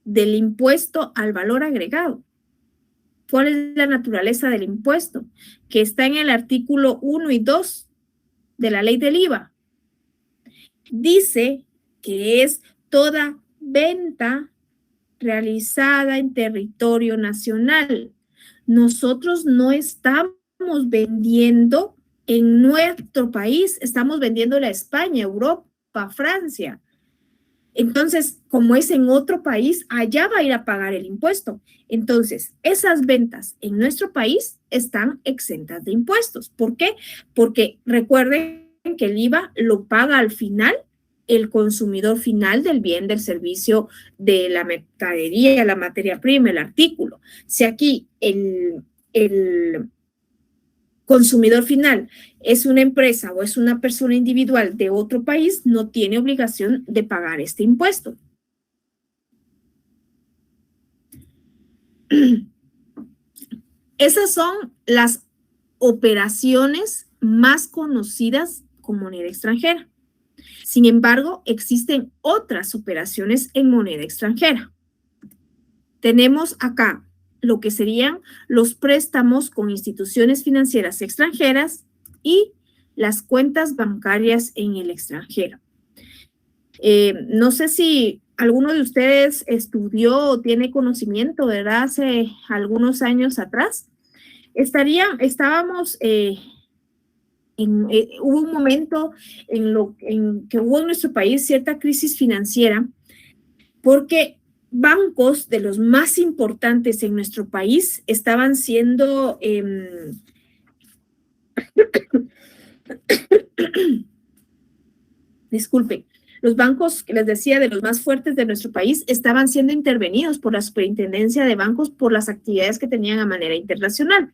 del impuesto al valor agregado? ¿Cuál es la naturaleza del impuesto? Que está en el artículo 1 y 2 de la ley del IVA. Dice que es toda venta realizada en territorio nacional. Nosotros no estamos vendiendo en nuestro país, estamos vendiéndole a España, Europa, Francia. Entonces, como es en otro país, allá va a ir a pagar el impuesto. Entonces, esas ventas en nuestro país están exentas de impuestos. ¿Por qué? Porque recuerden que el IVA lo paga al final el consumidor final del bien, del servicio, de la mercadería, la materia prima, el artículo. Si aquí el consumidor final es una empresa o es una persona individual de otro país, no tiene obligación de pagar este impuesto. Esas son las operaciones más conocidas con moneda extranjera. Sin embargo, existen otras operaciones en moneda extranjera. Tenemos acá lo que serían los préstamos con instituciones financieras extranjeras y las cuentas bancarias en el extranjero. No sé si alguno de ustedes estudió o tiene conocimiento, ¿verdad? Hace algunos años atrás, estábamos hubo un momento en que hubo en nuestro país cierta crisis financiera porque bancos de los más importantes en nuestro país estaban siendo disculpen, los bancos, les decía, de los más fuertes de nuestro país estaban siendo intervenidos por la Superintendencia de Bancos por las actividades que tenían a manera internacional.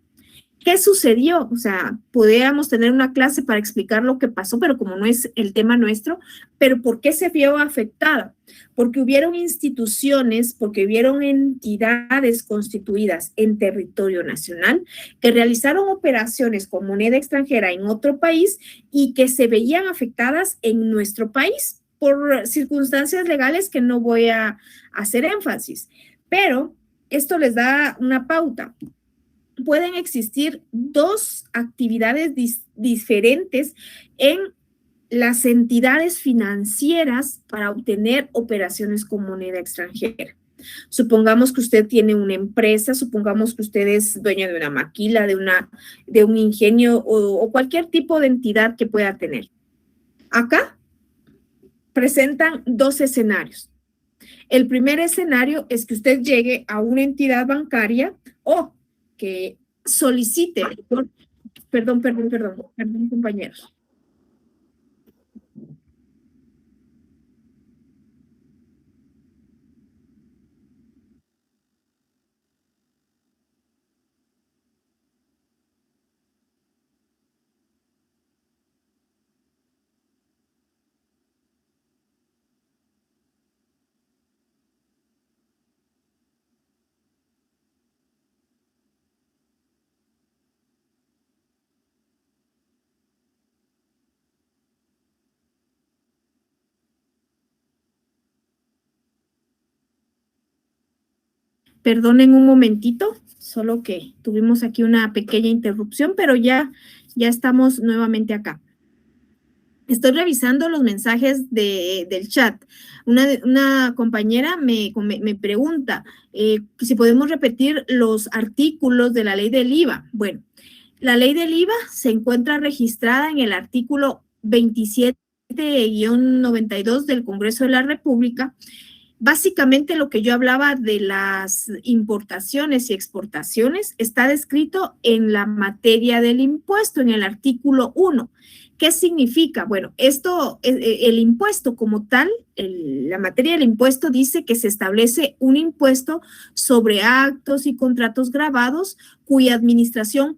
¿Qué sucedió? O sea, podríamos tener una clase para explicar lo que pasó, pero como no es el tema nuestro, pero ¿por qué se vio afectada? Porque hubieron instituciones, porque hubieron entidades constituidas en territorio nacional que realizaron operaciones con moneda extranjera en otro país y que se veían afectadas en nuestro país por circunstancias legales que no voy a hacer énfasis. Pero esto les da una pauta. Pueden existir dos actividades diferentes en las entidades financieras para obtener operaciones con moneda extranjera. Supongamos que usted tiene una empresa, supongamos que usted es dueño de una maquila, de un ingenio o cualquier tipo de entidad que pueda tener. Acá presentan dos escenarios. El primer escenario es que usted llegue a una entidad bancaria o que solicite, perdón, compañeros. Perdonen un momentito, solo que tuvimos aquí una pequeña interrupción, pero ya estamos nuevamente acá. Estoy revisando los mensajes del chat. Una compañera me pregunta si podemos repetir los artículos de la ley del IVA. Bueno, la ley del IVA se encuentra registrada en el artículo 27-92 del Congreso de la República. Básicamente lo que yo hablaba de las importaciones y exportaciones está descrito en la materia del impuesto, en el artículo 1. ¿Qué significa? Bueno, el impuesto como tal, la materia del impuesto dice que se establece un impuesto sobre actos y contratos grabados cuya administración,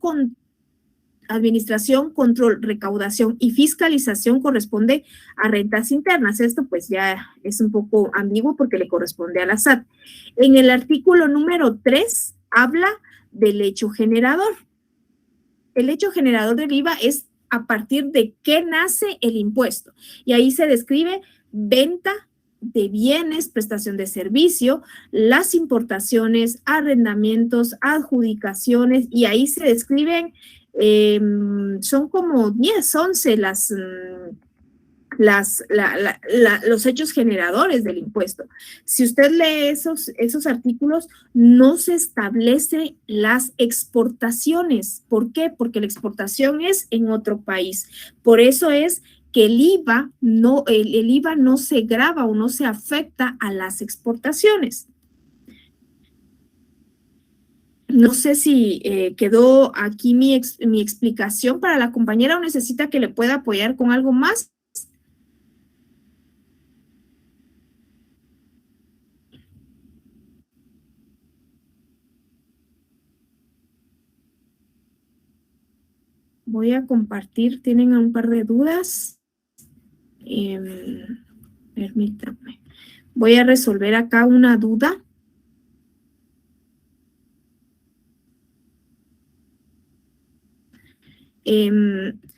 control, recaudación y fiscalización corresponde a rentas internas. Esto pues ya es un poco ambiguo porque le corresponde a la SAT. En el artículo número 3 habla del hecho generador. El hecho generador del IVA es a partir de qué nace el impuesto. Y ahí se describe venta de bienes, prestación de servicio, las importaciones, arrendamientos, adjudicaciones, y ahí se describen, son como 10, 11 los hechos generadores del impuesto. Si usted lee esos artículos, no se establece las exportaciones. ¿Por qué? Porque la exportación es en otro país. Por eso es que el IVA no se grava o no se afecta a las exportaciones. No sé si quedó aquí mi explicación para la compañera o necesita que le pueda apoyar con algo más. Voy a compartir, tienen un par de dudas. Permítanme. Voy a resolver acá una duda.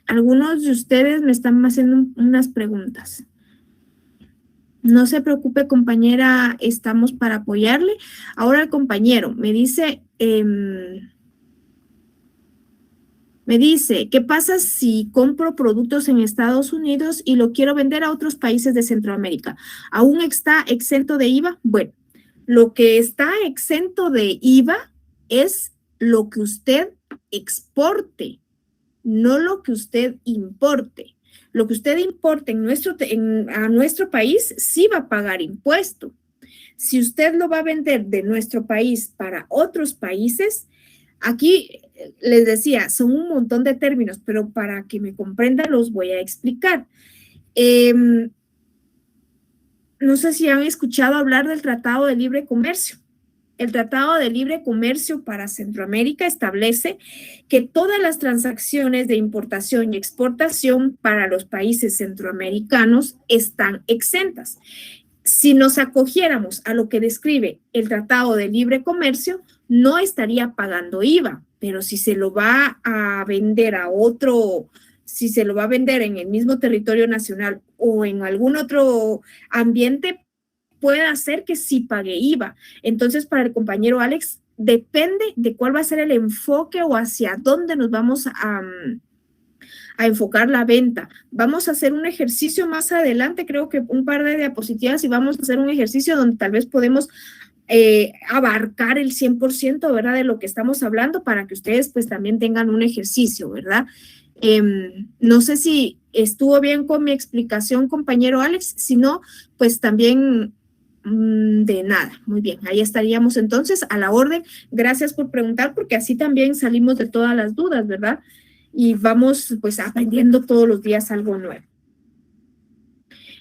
Algunos de ustedes me están haciendo unas preguntas. No se preocupe, compañera, estamos para apoyarle. Ahora el compañero me dice, ¿qué pasa si compro productos en Estados Unidos y lo quiero vender a otros países de Centroamérica? ¿Aún está exento de IVA? Bueno, lo que está exento de IVA es lo que usted exporte, no lo que usted importe. Lo que usted importe a nuestro país sí va a pagar impuesto. Si usted lo va a vender de nuestro país para otros países, aquí les decía, son un montón de términos, pero para que me comprendan los voy a explicar. No sé si han escuchado hablar del Tratado de Libre Comercio. El Tratado de Libre Comercio para Centroamérica establece que todas las transacciones de importación y exportación para los países centroamericanos están exentas. Si nos acogiéramos a lo que describe el Tratado de Libre Comercio, no estaría pagando IVA, pero si se lo va a vender si se lo va a vender en el mismo territorio nacional o en algún otro ambiente, puede hacer que sí pague IVA. Entonces, para el compañero Alex, depende de cuál va a ser el enfoque o hacia dónde nos vamos a enfocar la venta. Vamos a hacer un ejercicio más adelante, creo que un par de diapositivas, y vamos a hacer un ejercicio donde tal vez podemos abarcar el 100%, ¿verdad? De lo que estamos hablando para que ustedes pues también tengan un ejercicio, ¿verdad? No sé si estuvo bien con mi explicación, compañero Alex, si no, pues también de nada. Muy bien, ahí estaríamos entonces a la orden. Gracias por preguntar, porque así también salimos de todas las dudas, ¿verdad? Y vamos pues aprendiendo todos los días algo nuevo.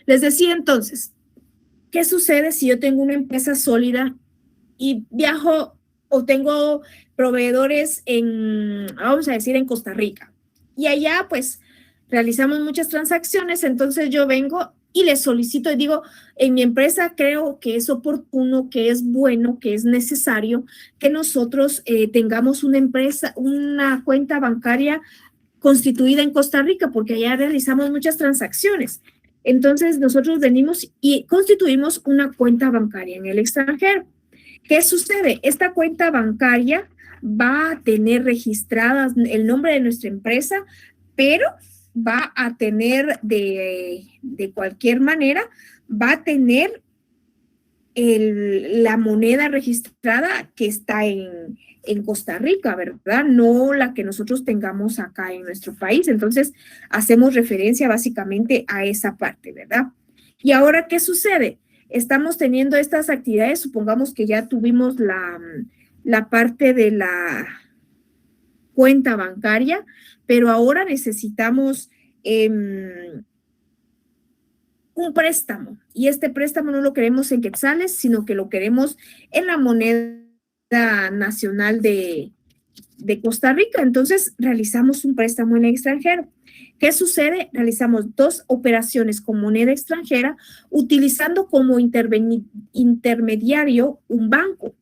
Les decía entonces, ¿qué sucede si yo tengo una empresa sólida y viajo o tengo proveedores vamos a decir, en Costa Rica? Y allá pues realizamos muchas transacciones, entonces yo vengo y les solicito y digo, en mi empresa creo que es oportuno, que es bueno, que es necesario que nosotros tengamos una cuenta bancaria constituida en Costa Rica, porque allá realizamos muchas transacciones. Entonces nosotros venimos y constituimos una cuenta bancaria en el extranjero. ¿Qué sucede? Esta cuenta bancaria va a tener registradas el nombre de nuestra empresa, pero va a tener de cualquier manera, va a tener la moneda registrada que está en Costa Rica, ¿verdad? No la que nosotros tengamos acá en nuestro país. Entonces, hacemos referencia básicamente a esa parte, ¿verdad? Y ahora, ¿qué sucede? Estamos teniendo estas actividades, supongamos que ya tuvimos la parte de la cuenta bancaria, pero ahora necesitamos un préstamo, y este préstamo no lo queremos en quetzales, sino que lo queremos en la moneda nacional de Costa Rica. Entonces, realizamos un préstamo en el extranjero. ¿Qué sucede? Realizamos 2 operaciones con moneda extranjera utilizando como intermediario un banco,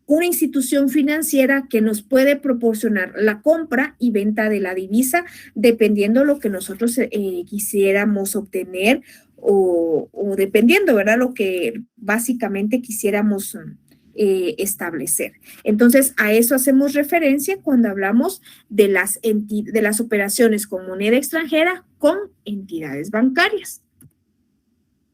una institución financiera que nos puede proporcionar la compra y venta de la divisa dependiendo lo que nosotros quisiéramos obtener o dependiendo, ¿verdad? Lo que básicamente quisiéramos establecer. Entonces, a eso hacemos referencia cuando hablamos de las operaciones con moneda extranjera con entidades bancarias.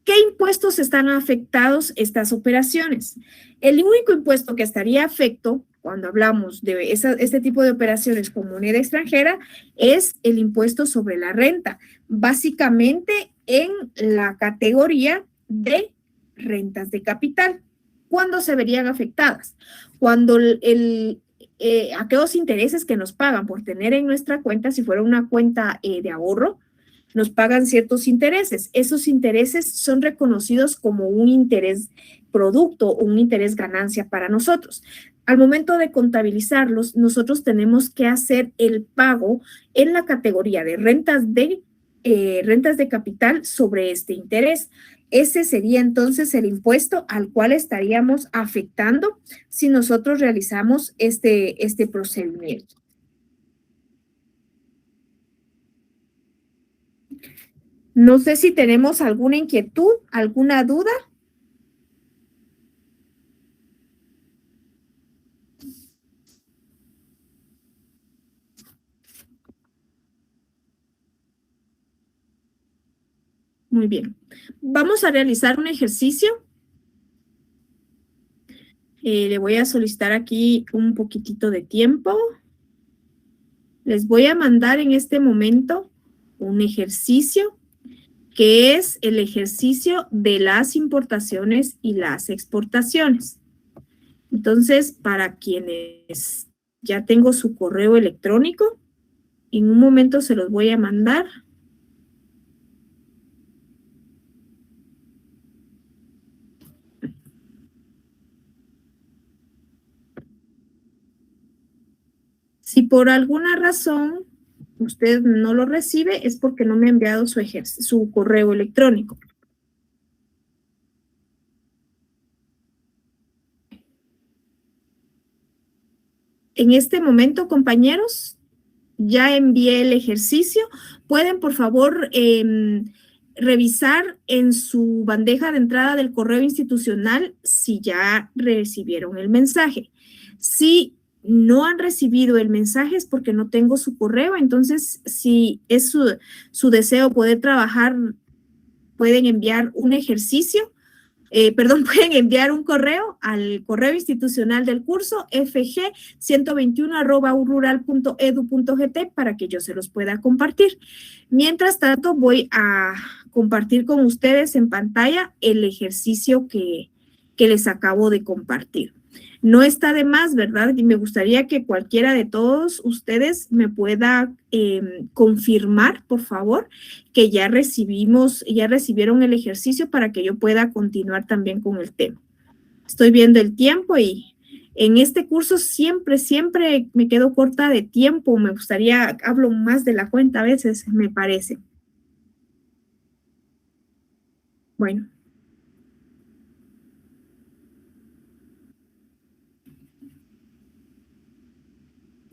¿Qué impuestos están afectados estas operaciones? El único impuesto que estaría afecto cuando hablamos de este tipo de operaciones con moneda extranjera es el impuesto sobre la renta, básicamente en la categoría de rentas de capital. ¿Cuándo se verían afectadas? Cuando aquellos intereses que nos pagan por tener en nuestra cuenta, si fuera una cuenta de ahorro, nos pagan ciertos intereses. Esos intereses son reconocidos como un interés producto o un interés ganancia para nosotros. Al momento de contabilizarlos, nosotros tenemos que hacer el pago en la categoría de rentas de capital sobre este interés. Ese sería entonces el impuesto al cual estaríamos afectando si nosotros realizamos este procedimiento. No sé si tenemos alguna inquietud, alguna duda. Muy bien. Vamos a realizar un ejercicio. Le voy a solicitar aquí un poquitito de tiempo. Les voy a mandar en este momento un ejercicio que es el ejercicio de las importaciones y las exportaciones. Entonces, para quienes ya tengo su correo electrónico, en un momento se los voy a mandar. Si por alguna razón usted no lo recibe, es porque no me ha enviado su correo electrónico. En este momento, compañeros, ya envié el ejercicio. Pueden, por favor, revisar en su bandeja de entrada del correo institucional si ya recibieron el mensaje. Si no han recibido el mensaje es porque no tengo su correo. Entonces, si es su deseo poder trabajar, pueden enviar un ejercicio. Pueden enviar un correo al correo institucional del curso fg121@urural.edu.gt para que yo se los pueda compartir. Mientras tanto, voy a compartir con ustedes en pantalla el ejercicio que les acabo de compartir. No está de más, ¿verdad? Y me gustaría que cualquiera de todos ustedes me pueda confirmar, por favor, que ya recibieron el ejercicio para que yo pueda continuar también con el tema. Estoy viendo el tiempo y en este curso siempre me quedo corta de tiempo. Me gustaría, hablo más de la cuenta a veces, me parece. Bueno.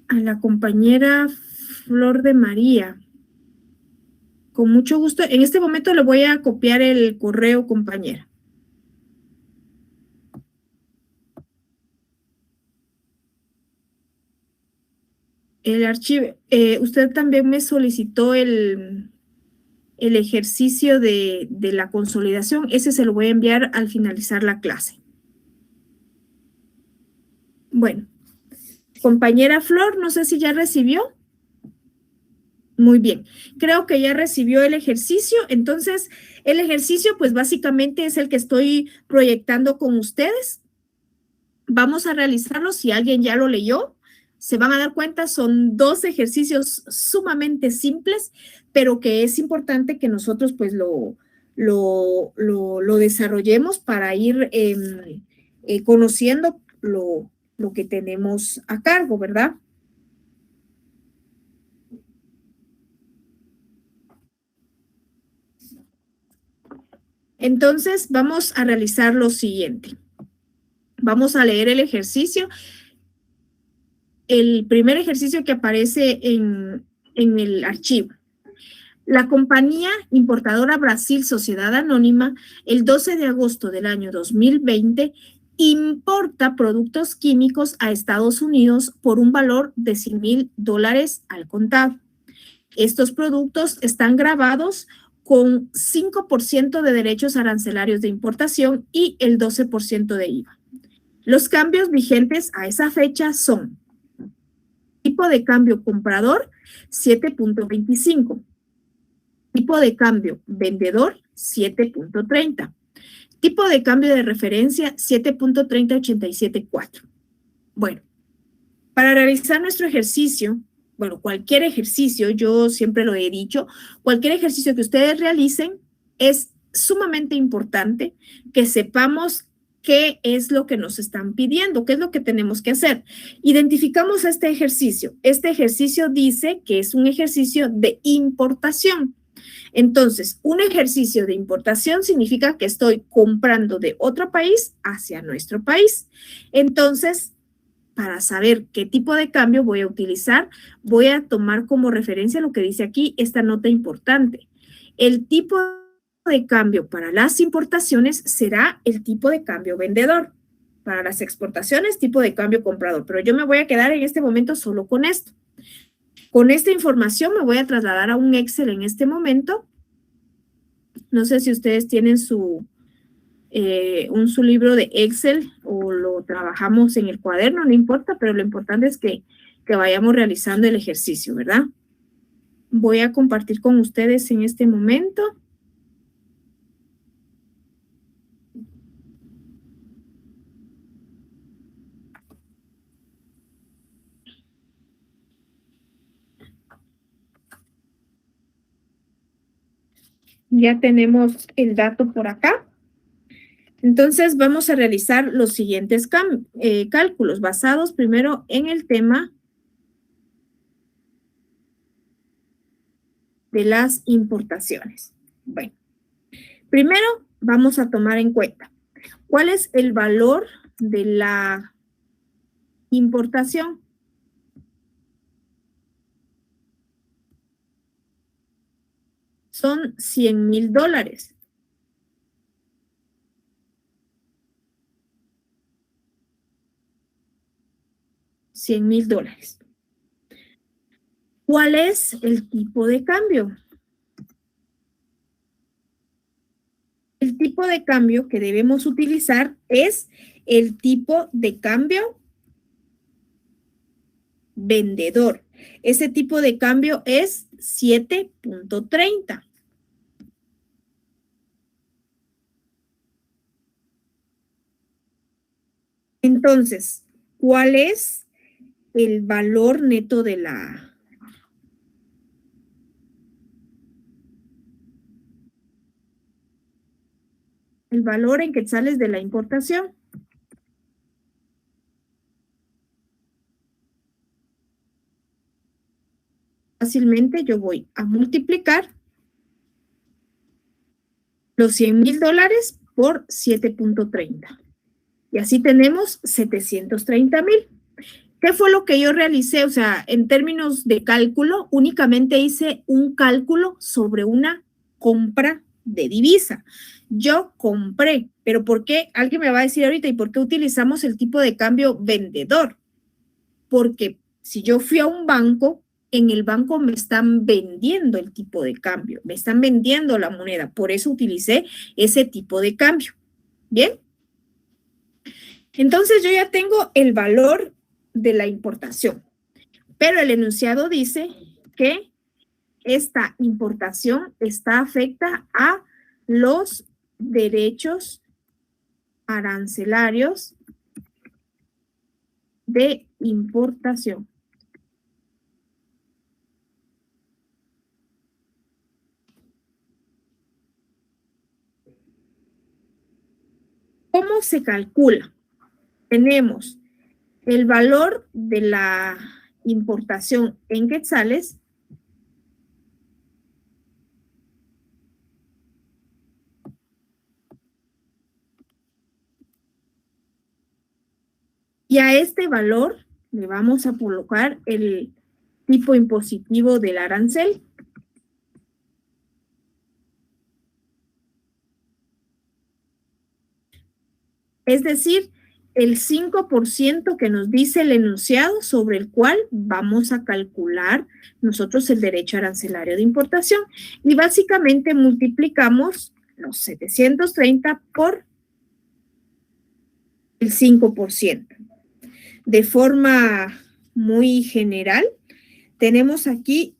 A la compañera Flor de María. Con mucho gusto. En este momento le voy a copiar el correo, compañera. El archivo, usted también me solicitó el ejercicio de la consolidación. Ese se lo voy a enviar al finalizar la clase. Bueno, compañera Flor, no sé si ya recibió. Muy bien, creo que ya recibió el ejercicio. Entonces, el ejercicio pues básicamente es el que estoy proyectando con ustedes. Vamos a realizarlo. Si alguien ya lo leyó, se van a dar cuenta, son 2 ejercicios sumamente simples, pero que es importante que nosotros pues lo desarrollemos para ir conociendo lo que tenemos a cargo, ¿verdad? Entonces, vamos a realizar lo siguiente. Vamos a leer el ejercicio. El primer ejercicio que aparece en el archivo. La compañía importadora Brasil Sociedad Anónima, el 12 de agosto del año 2020, importa productos químicos a Estados Unidos por un valor de $100,000 al contado. Estos productos están grabados con 5% de derechos arancelarios de importación y el 12% de IVA. Los cambios vigentes a esa fecha son: tipo de cambio comprador, 7.25. Tipo de cambio vendedor, 7.30. Tipo de cambio de referencia, 7.30874. Bueno, para realizar nuestro ejercicio, bueno, cualquier ejercicio, yo siempre lo he dicho, cualquier ejercicio que ustedes realicen es sumamente importante que sepamos qué es lo que nos están pidiendo, qué es lo que tenemos que hacer. Identificamos este ejercicio. Este ejercicio dice que es un ejercicio de importación. Entonces, un ejercicio de importación significa que estoy comprando de otro país hacia nuestro país. Entonces, para saber qué tipo de cambio voy a utilizar, voy a tomar como referencia lo que dice aquí esta nota importante. El tipo de cambio para las importaciones será el tipo de cambio vendedor. Para las exportaciones, tipo de cambio comprador. Pero yo me voy a quedar en este momento solo con esto. Con esta información me voy a trasladar a un Excel en este momento. No sé si ustedes tienen su libro de Excel o lo trabajamos en el cuaderno, no importa, pero lo importante es que vayamos realizando el ejercicio, ¿verdad? Voy a compartir con ustedes en este momento. Ya tenemos el dato por acá. Entonces, vamos a realizar los siguientes cálculos basados primero en el tema de las importaciones. Bueno, primero vamos a tomar en cuenta cuál es el valor de la importación. Son $100,000. $100,000. ¿Cuál es el tipo de cambio? El tipo de cambio que debemos utilizar es el tipo de cambio vendedor. Ese tipo de cambio es 7.30. Entonces, ¿cuál es el valor neto de el valor en quetzales de la importación? Fácilmente yo voy a multiplicar los $100,000 por 7.30. Y así tenemos 730,000. ¿Qué fue lo que yo realicé? O sea, en términos de cálculo, únicamente hice un cálculo sobre una compra de divisa. Yo compré, pero ¿por qué? Alguien me va a decir ahorita, ¿y por qué utilizamos el tipo de cambio vendedor? Porque Si yo fui a un banco, en el banco me están vendiendo el tipo de cambio, me están vendiendo la moneda, por eso utilicé ese tipo de cambio. ¿Bien? Entonces yo ya tengo el valor de la importación, pero el enunciado dice que esta importación está afecta a los derechos arancelarios de importación. ¿Cómo se calcula? Tenemos el valor de la importación en quetzales y a este valor le vamos a colocar el tipo impositivo del arancel. Es decir, el 5% que nos dice el enunciado sobre el cual vamos a calcular nosotros el derecho arancelario de importación. Y básicamente multiplicamos los 730 por el 5%. De forma muy general, tenemos aquí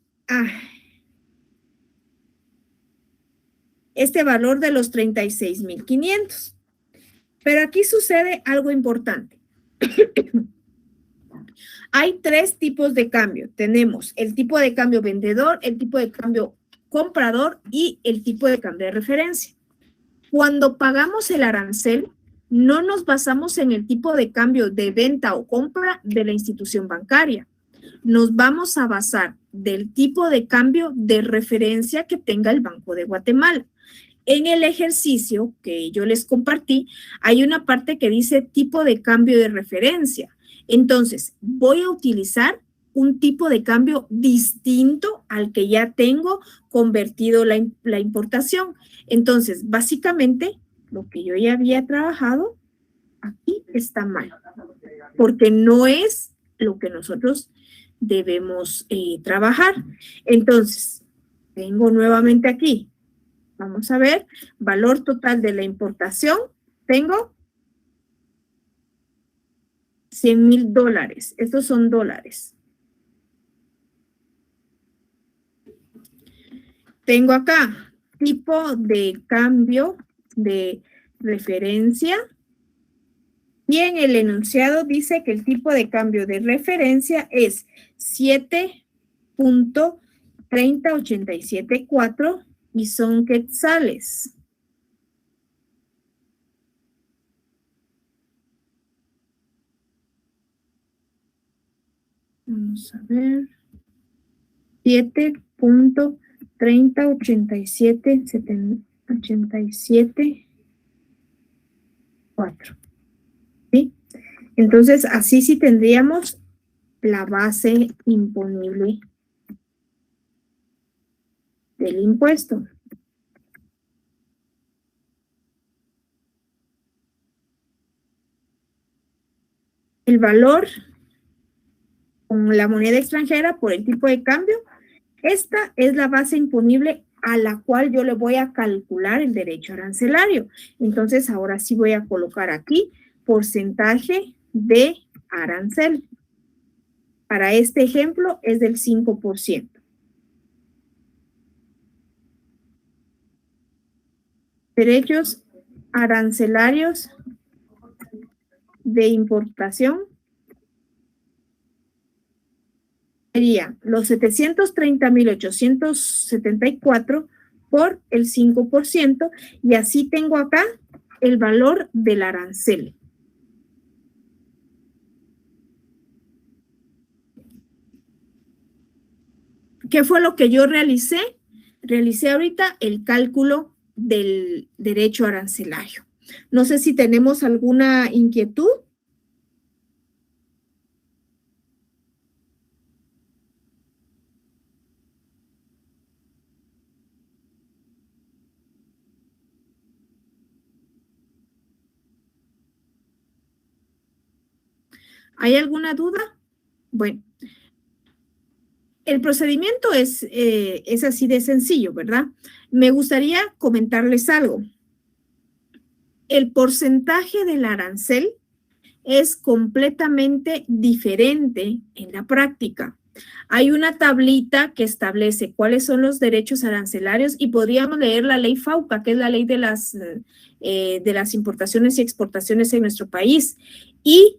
este valor de los 36,500. Pero aquí sucede algo importante. Hay tres tipos de cambio. Tenemos el tipo de cambio vendedor, el tipo de cambio comprador y el tipo de cambio de referencia. Cuando pagamos el arancel, no nos basamos en el tipo de cambio de venta o compra de la institución bancaria. Nos vamos a basar del tipo de cambio de referencia que tenga el Banco de Guatemala. En el ejercicio que yo les compartí, hay una parte que dice tipo de cambio de referencia. Entonces, voy a utilizar un tipo de cambio distinto al que ya tengo convertido la importación. Entonces, básicamente, lo que yo ya había trabajado aquí está mal, porque no es lo que nosotros debemos trabajar. Entonces, tengo nuevamente aquí. Vamos a ver, valor total de la importación, tengo $100,000. Estos son dólares. Tengo acá tipo de cambio de referencia y en el enunciado dice que el tipo de cambio de referencia es 7.30874 y son quetzales. Vamos a ver. 7.308774. ¿Sí? Entonces, así sí tendríamos la base imponible del impuesto. El valor con la moneda extranjera por el tipo de cambio, esta es la base imponible a la cual yo le voy a calcular el derecho arancelario. Entonces, ahora sí voy a colocar aquí porcentaje de arancel. Para este ejemplo es del 5%. Derechos arancelarios de importación sería los 730,874 por el 5% y así tengo acá el valor del arancel. ¿Qué fue lo que yo realicé? Realicé ahorita el cálculo del derecho arancelario. No sé si tenemos alguna inquietud. ¿Hay alguna duda? Bueno, el procedimiento es así de sencillo, ¿verdad? Me gustaría comentarles algo. El porcentaje del arancel es completamente diferente en la práctica. Hay una tablita que establece cuáles son los derechos arancelarios y podríamos leer la ley FAUCA, que es la ley de las importaciones y exportaciones en nuestro país. Y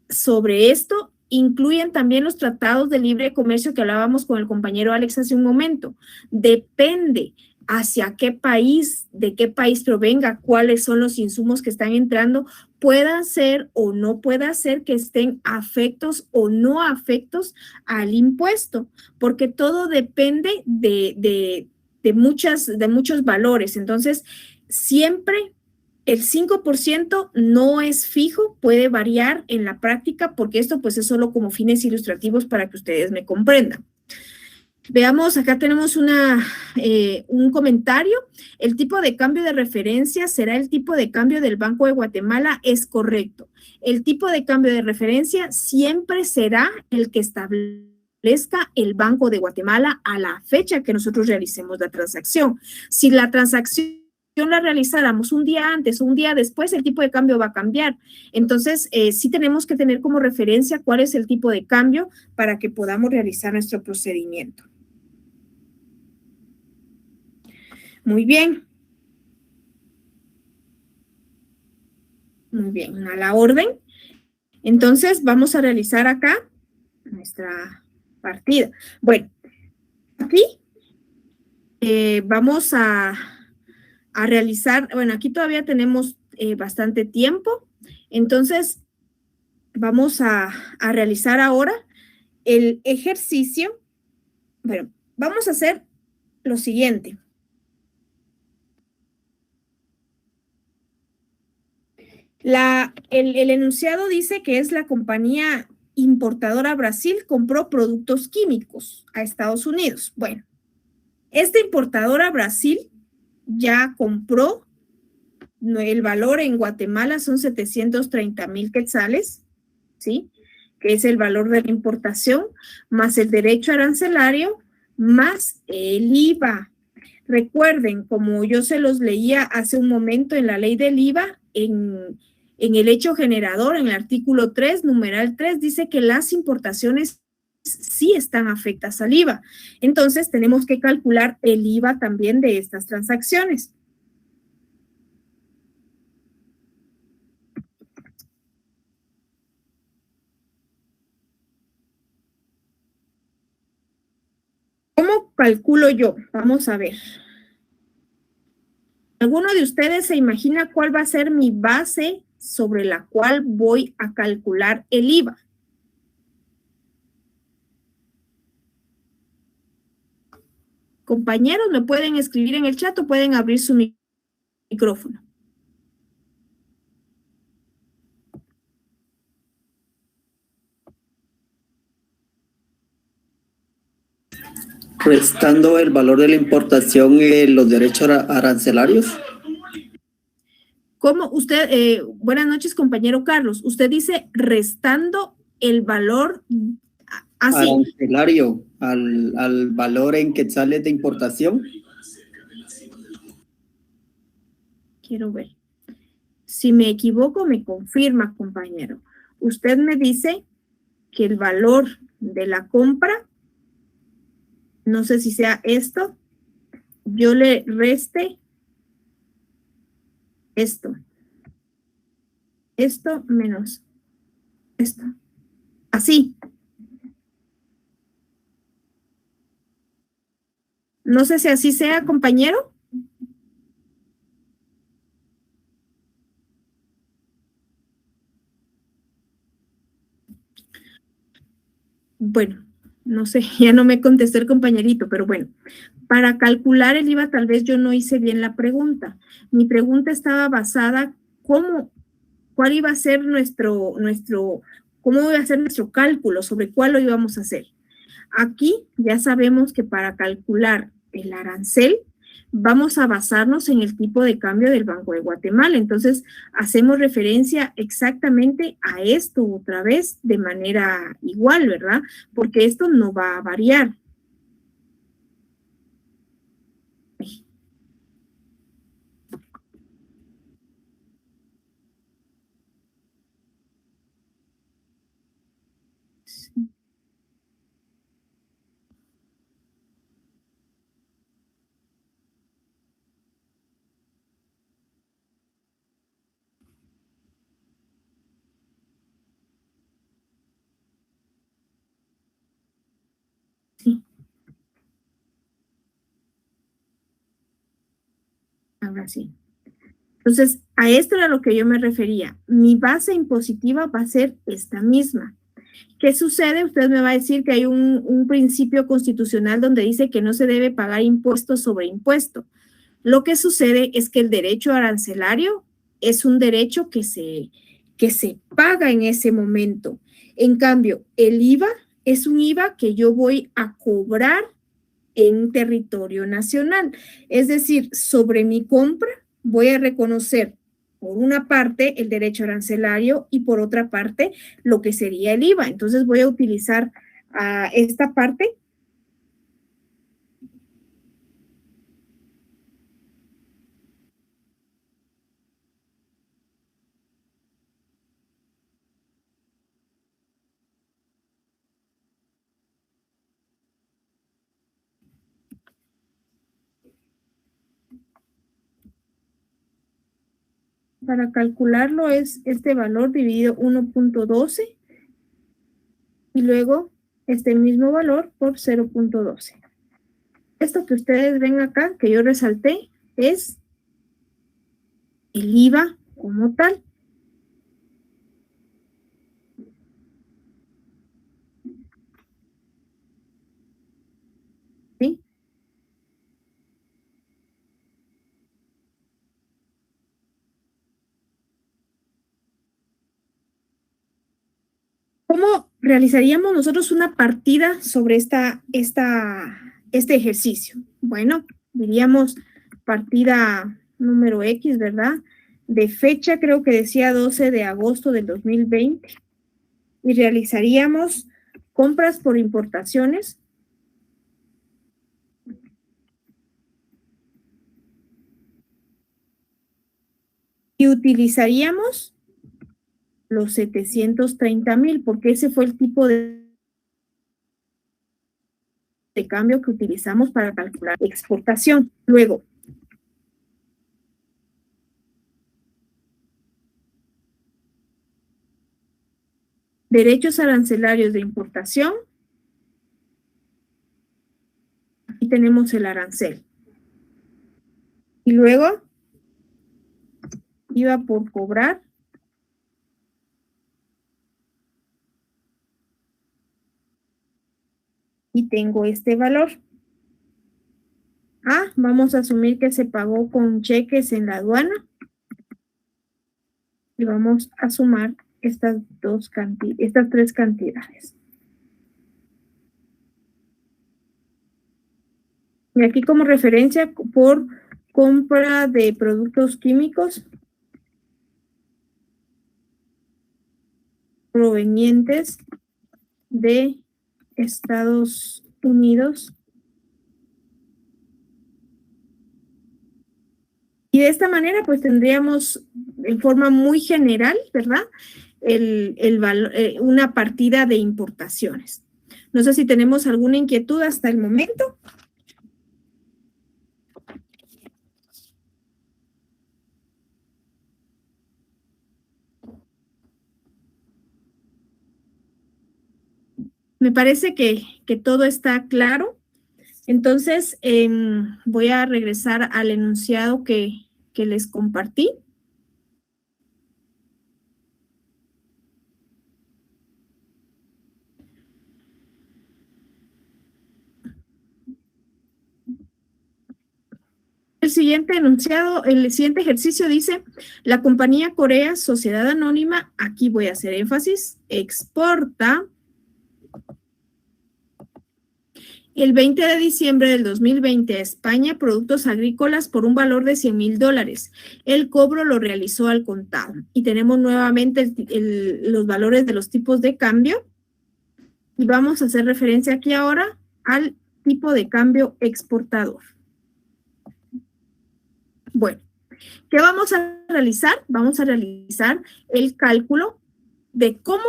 sobre esto incluyen también los tratados de libre comercio que hablábamos con el compañero Alex hace un momento. Depende hacia qué país, de qué país provenga, cuáles son los insumos que están entrando, pueda ser o no pueda ser que estén afectos o no afectos al impuesto, porque todo depende de muchos valores. Entonces, siempre el 5% no es fijo, puede variar en la práctica, porque esto pues es solo como fines ilustrativos para que ustedes me comprendan. Veamos, acá tenemos un comentario. El tipo de cambio de referencia será el tipo de cambio del Banco de Guatemala. Es correcto. El tipo de cambio de referencia siempre será el que establezca el Banco de Guatemala a la fecha que nosotros realicemos la transacción. Si la transacción la realizáramos un día antes o un día después, el tipo de cambio va a cambiar. Entonces, sí tenemos que tener como referencia cuál es el tipo de cambio para que podamos realizar nuestro procedimiento. Muy bien. Muy bien, a la orden. Entonces, vamos a realizar acá nuestra partida. Bueno, aquí vamos a realizar, bueno, aquí todavía tenemos bastante tiempo. Entonces, vamos a realizar ahora el ejercicio. Bueno, vamos a hacer lo siguiente. El enunciado dice que es la compañía importadora Brasil compró productos químicos a Estados Unidos. Bueno, esta importadora Brasil ya compró, el valor en Guatemala son 730,000 quetzales, ¿sí? Que es el valor de la importación, más el derecho arancelario, más el IVA. Recuerden, como yo se los leía hace un momento en la ley del IVA, en el hecho generador, en el artículo 3, numeral 3, dice que las importaciones sí están afectas al IVA. Entonces, tenemos que calcular el IVA también de estas transacciones. ¿Cómo calculo yo? Vamos a ver. ¿Alguno de ustedes se imagina cuál va a ser mi base sobre la cual voy a calcular el IVA? Compañeros, me pueden escribir en el chat o pueden abrir su micrófono. Restando el valor de la importación y los derechos arancelarios. ¿Cómo usted, buenas noches, compañero Carlos, usted dice restando el valor así? Arancelario al valor en quetzales de importación. Quiero ver. Si me equivoco, me confirma, compañero. Usted me dice que el valor de la compra, no sé si sea esto, yo le reste esto menos esto. Así. No sé si así sea, compañero. Bueno, no sé, ya no me contestó el compañerito, pero bueno, para calcular el IVA tal vez yo no hice bien la pregunta. Mi pregunta estaba basada cuál iba a ser cómo iba a ser nuestro cálculo, sobre cuál lo íbamos a hacer. Aquí ya sabemos que para calcular el arancel vamos a basarnos en el tipo de cambio del Banco de Guatemala. Entonces, hacemos referencia exactamente a esto otra vez de manera igual, ¿verdad? Porque esto no va a variar. ahora sí. Entonces, a esto era lo que yo me refería. Mi base impositiva va a ser esta misma. ¿Qué sucede? Usted me va a decir que hay un principio constitucional donde dice que no se debe pagar impuesto sobre impuesto. Lo que sucede es que el derecho arancelario es un derecho que se paga en ese momento. En cambio, el IVA es un IVA que yo voy a cobrar en territorio nacional. Es decir, sobre mi compra voy a reconocer por una parte el derecho arancelario y por otra parte lo que sería el IVA. Entonces voy a utilizar esta parte para calcularlo, es este valor dividido 1.12 y luego este mismo valor por 0.12. Esto que ustedes ven acá, que yo resalté, es el IVA como tal. ¿Sí? ¿Cómo realizaríamos nosotros una partida sobre este ejercicio? Bueno, diríamos partida número X, ¿verdad? De fecha, creo que decía 12 de agosto del 2020. Y realizaríamos compras por importaciones. Y utilizaríamos los 730,000, porque ese fue el tipo de cambio que utilizamos para calcular exportación. Luego, derechos arancelarios de importación. Aquí tenemos el arancel. Y luego, IVA por cobrar. Y tengo este valor. Vamos a asumir que se pagó con cheques en la aduana. Y vamos a sumar estas tres cantidades. Y aquí como referencia por compra de productos químicos provenientes de Estados Unidos. Y de esta manera, pues tendríamos en forma muy general, ¿verdad? Una partida de importaciones. No sé si tenemos alguna inquietud hasta el momento. Me parece que todo está claro. Entonces, voy a regresar al enunciado que les compartí. El siguiente enunciado, el siguiente ejercicio dice, la compañía Corea, Sociedad Anónima, aquí voy a hacer énfasis, exporta el 20 de diciembre del 2020 a España productos agrícolas por un valor de $100,000. El cobro lo realizó al contado. Y tenemos nuevamente los valores de los tipos de cambio. Y vamos a hacer referencia aquí ahora al tipo de cambio exportador. Bueno, ¿qué vamos a realizar? Vamos a realizar el cálculo de cómo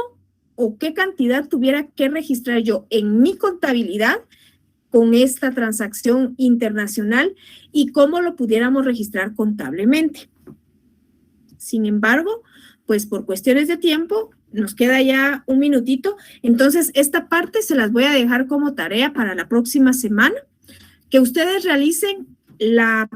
o qué cantidad tuviera que registrar yo en mi contabilidad con esta transacción internacional y cómo lo pudiéramos registrar contablemente. Sin embargo, pues por cuestiones de tiempo, nos queda ya un minutito. Entonces, esta parte se las voy a dejar como tarea para la próxima semana, que ustedes realicen la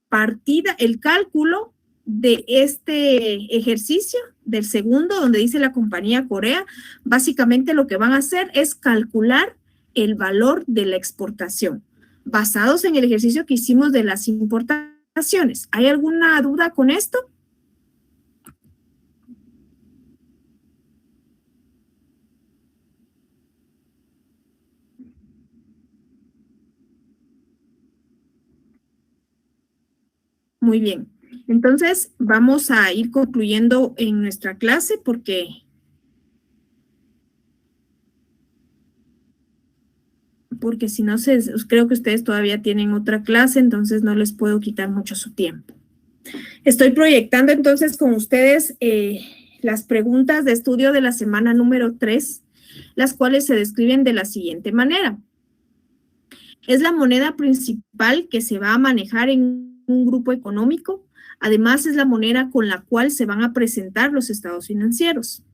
partida, el cálculo de este ejercicio, del segundo, donde dice la compañía Corea, básicamente lo que van a hacer es calcular el valor de la exportación, basados en el ejercicio que hicimos de las importaciones. ¿Hay alguna duda con esto? Muy bien. Entonces, vamos a ir concluyendo en nuestra clase porque si no, creo que ustedes todavía tienen otra clase, entonces no les puedo quitar mucho su tiempo. Estoy proyectando entonces con ustedes las preguntas de estudio de la semana número 3, las cuales se describen de la siguiente manera. Es la moneda principal que se va a manejar en un grupo económico. Además, es la moneda con la cual se van a presentar los estados financieros.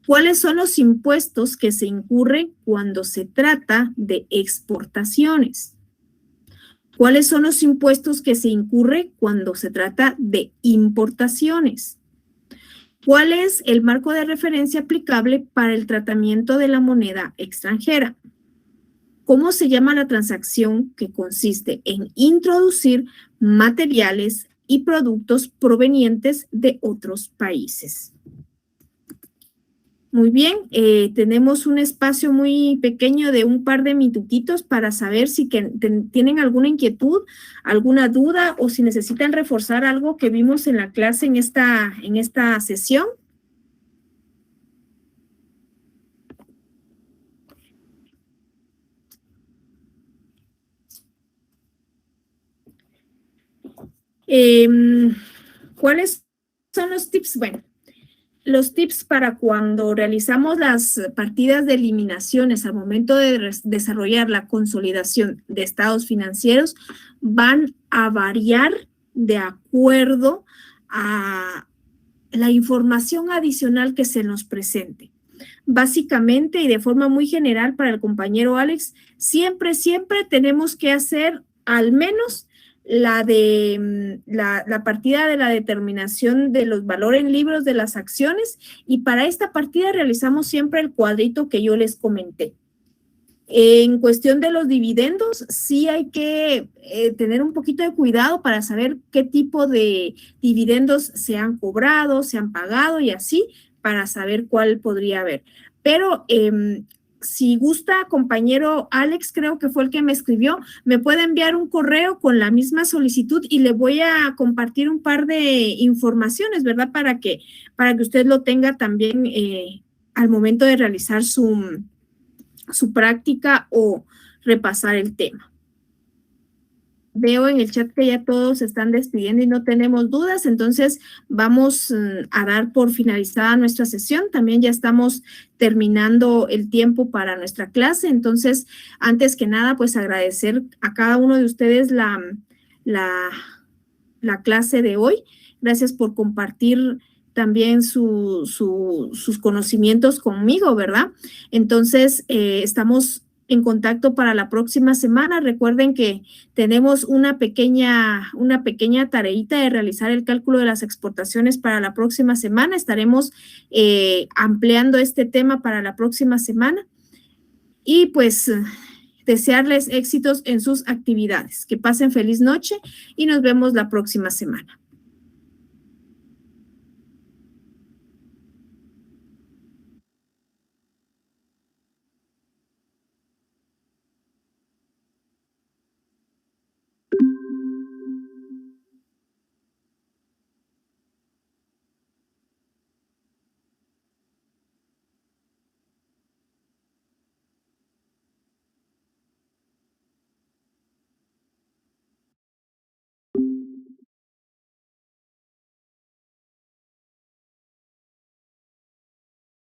¿Cuáles son los impuestos que se incurren cuando se trata de exportaciones? ¿Cuáles son los impuestos que se incurren cuando se trata de importaciones? ¿Cuál es el marco de referencia aplicable para el tratamiento de la moneda extranjera? ¿Cómo se llama la transacción que consiste en introducir materiales y productos provenientes de otros países? Muy bien, tenemos un espacio muy pequeño de un par de minutitos para saber si tienen alguna inquietud, alguna duda o si necesitan reforzar algo que vimos en la clase en esta sesión. ¿Cuáles son los tips? Bueno, los tips para cuando realizamos las partidas de eliminaciones al momento de desarrollar la consolidación de estados financieros van a variar de acuerdo a la información adicional que se nos presente. Básicamente y de forma muy general para el compañero Alex, siempre tenemos que hacer al menos la partida de la determinación de los valores en libros de las acciones, y para esta partida realizamos siempre el cuadrito que yo les comenté. En cuestión de los dividendos, sí hay que tener un poquito de cuidado para saber qué tipo de dividendos se han cobrado, se han pagado y así, para saber cuál podría haber. Pero si gusta, compañero Alex, creo que fue el que me escribió, me puede enviar un correo con la misma solicitud y le voy a compartir un par de informaciones, ¿verdad? Para que usted lo tenga también al momento de realizar su práctica o repasar el tema. Veo en el chat que ya todos se están despidiendo y no tenemos dudas, entonces vamos a dar por finalizada nuestra sesión. También ya estamos terminando el tiempo para nuestra clase, entonces antes que nada pues agradecer a cada uno de ustedes la clase de hoy. Gracias por compartir también sus conocimientos conmigo, ¿verdad? Entonces estamos en contacto para la próxima semana. Recuerden que tenemos una pequeña tareita de realizar el cálculo de las exportaciones para la próxima semana. Estaremos ampliando este tema para la próxima semana y pues desearles éxitos en sus actividades. Que pasen feliz noche y nos vemos la próxima semana.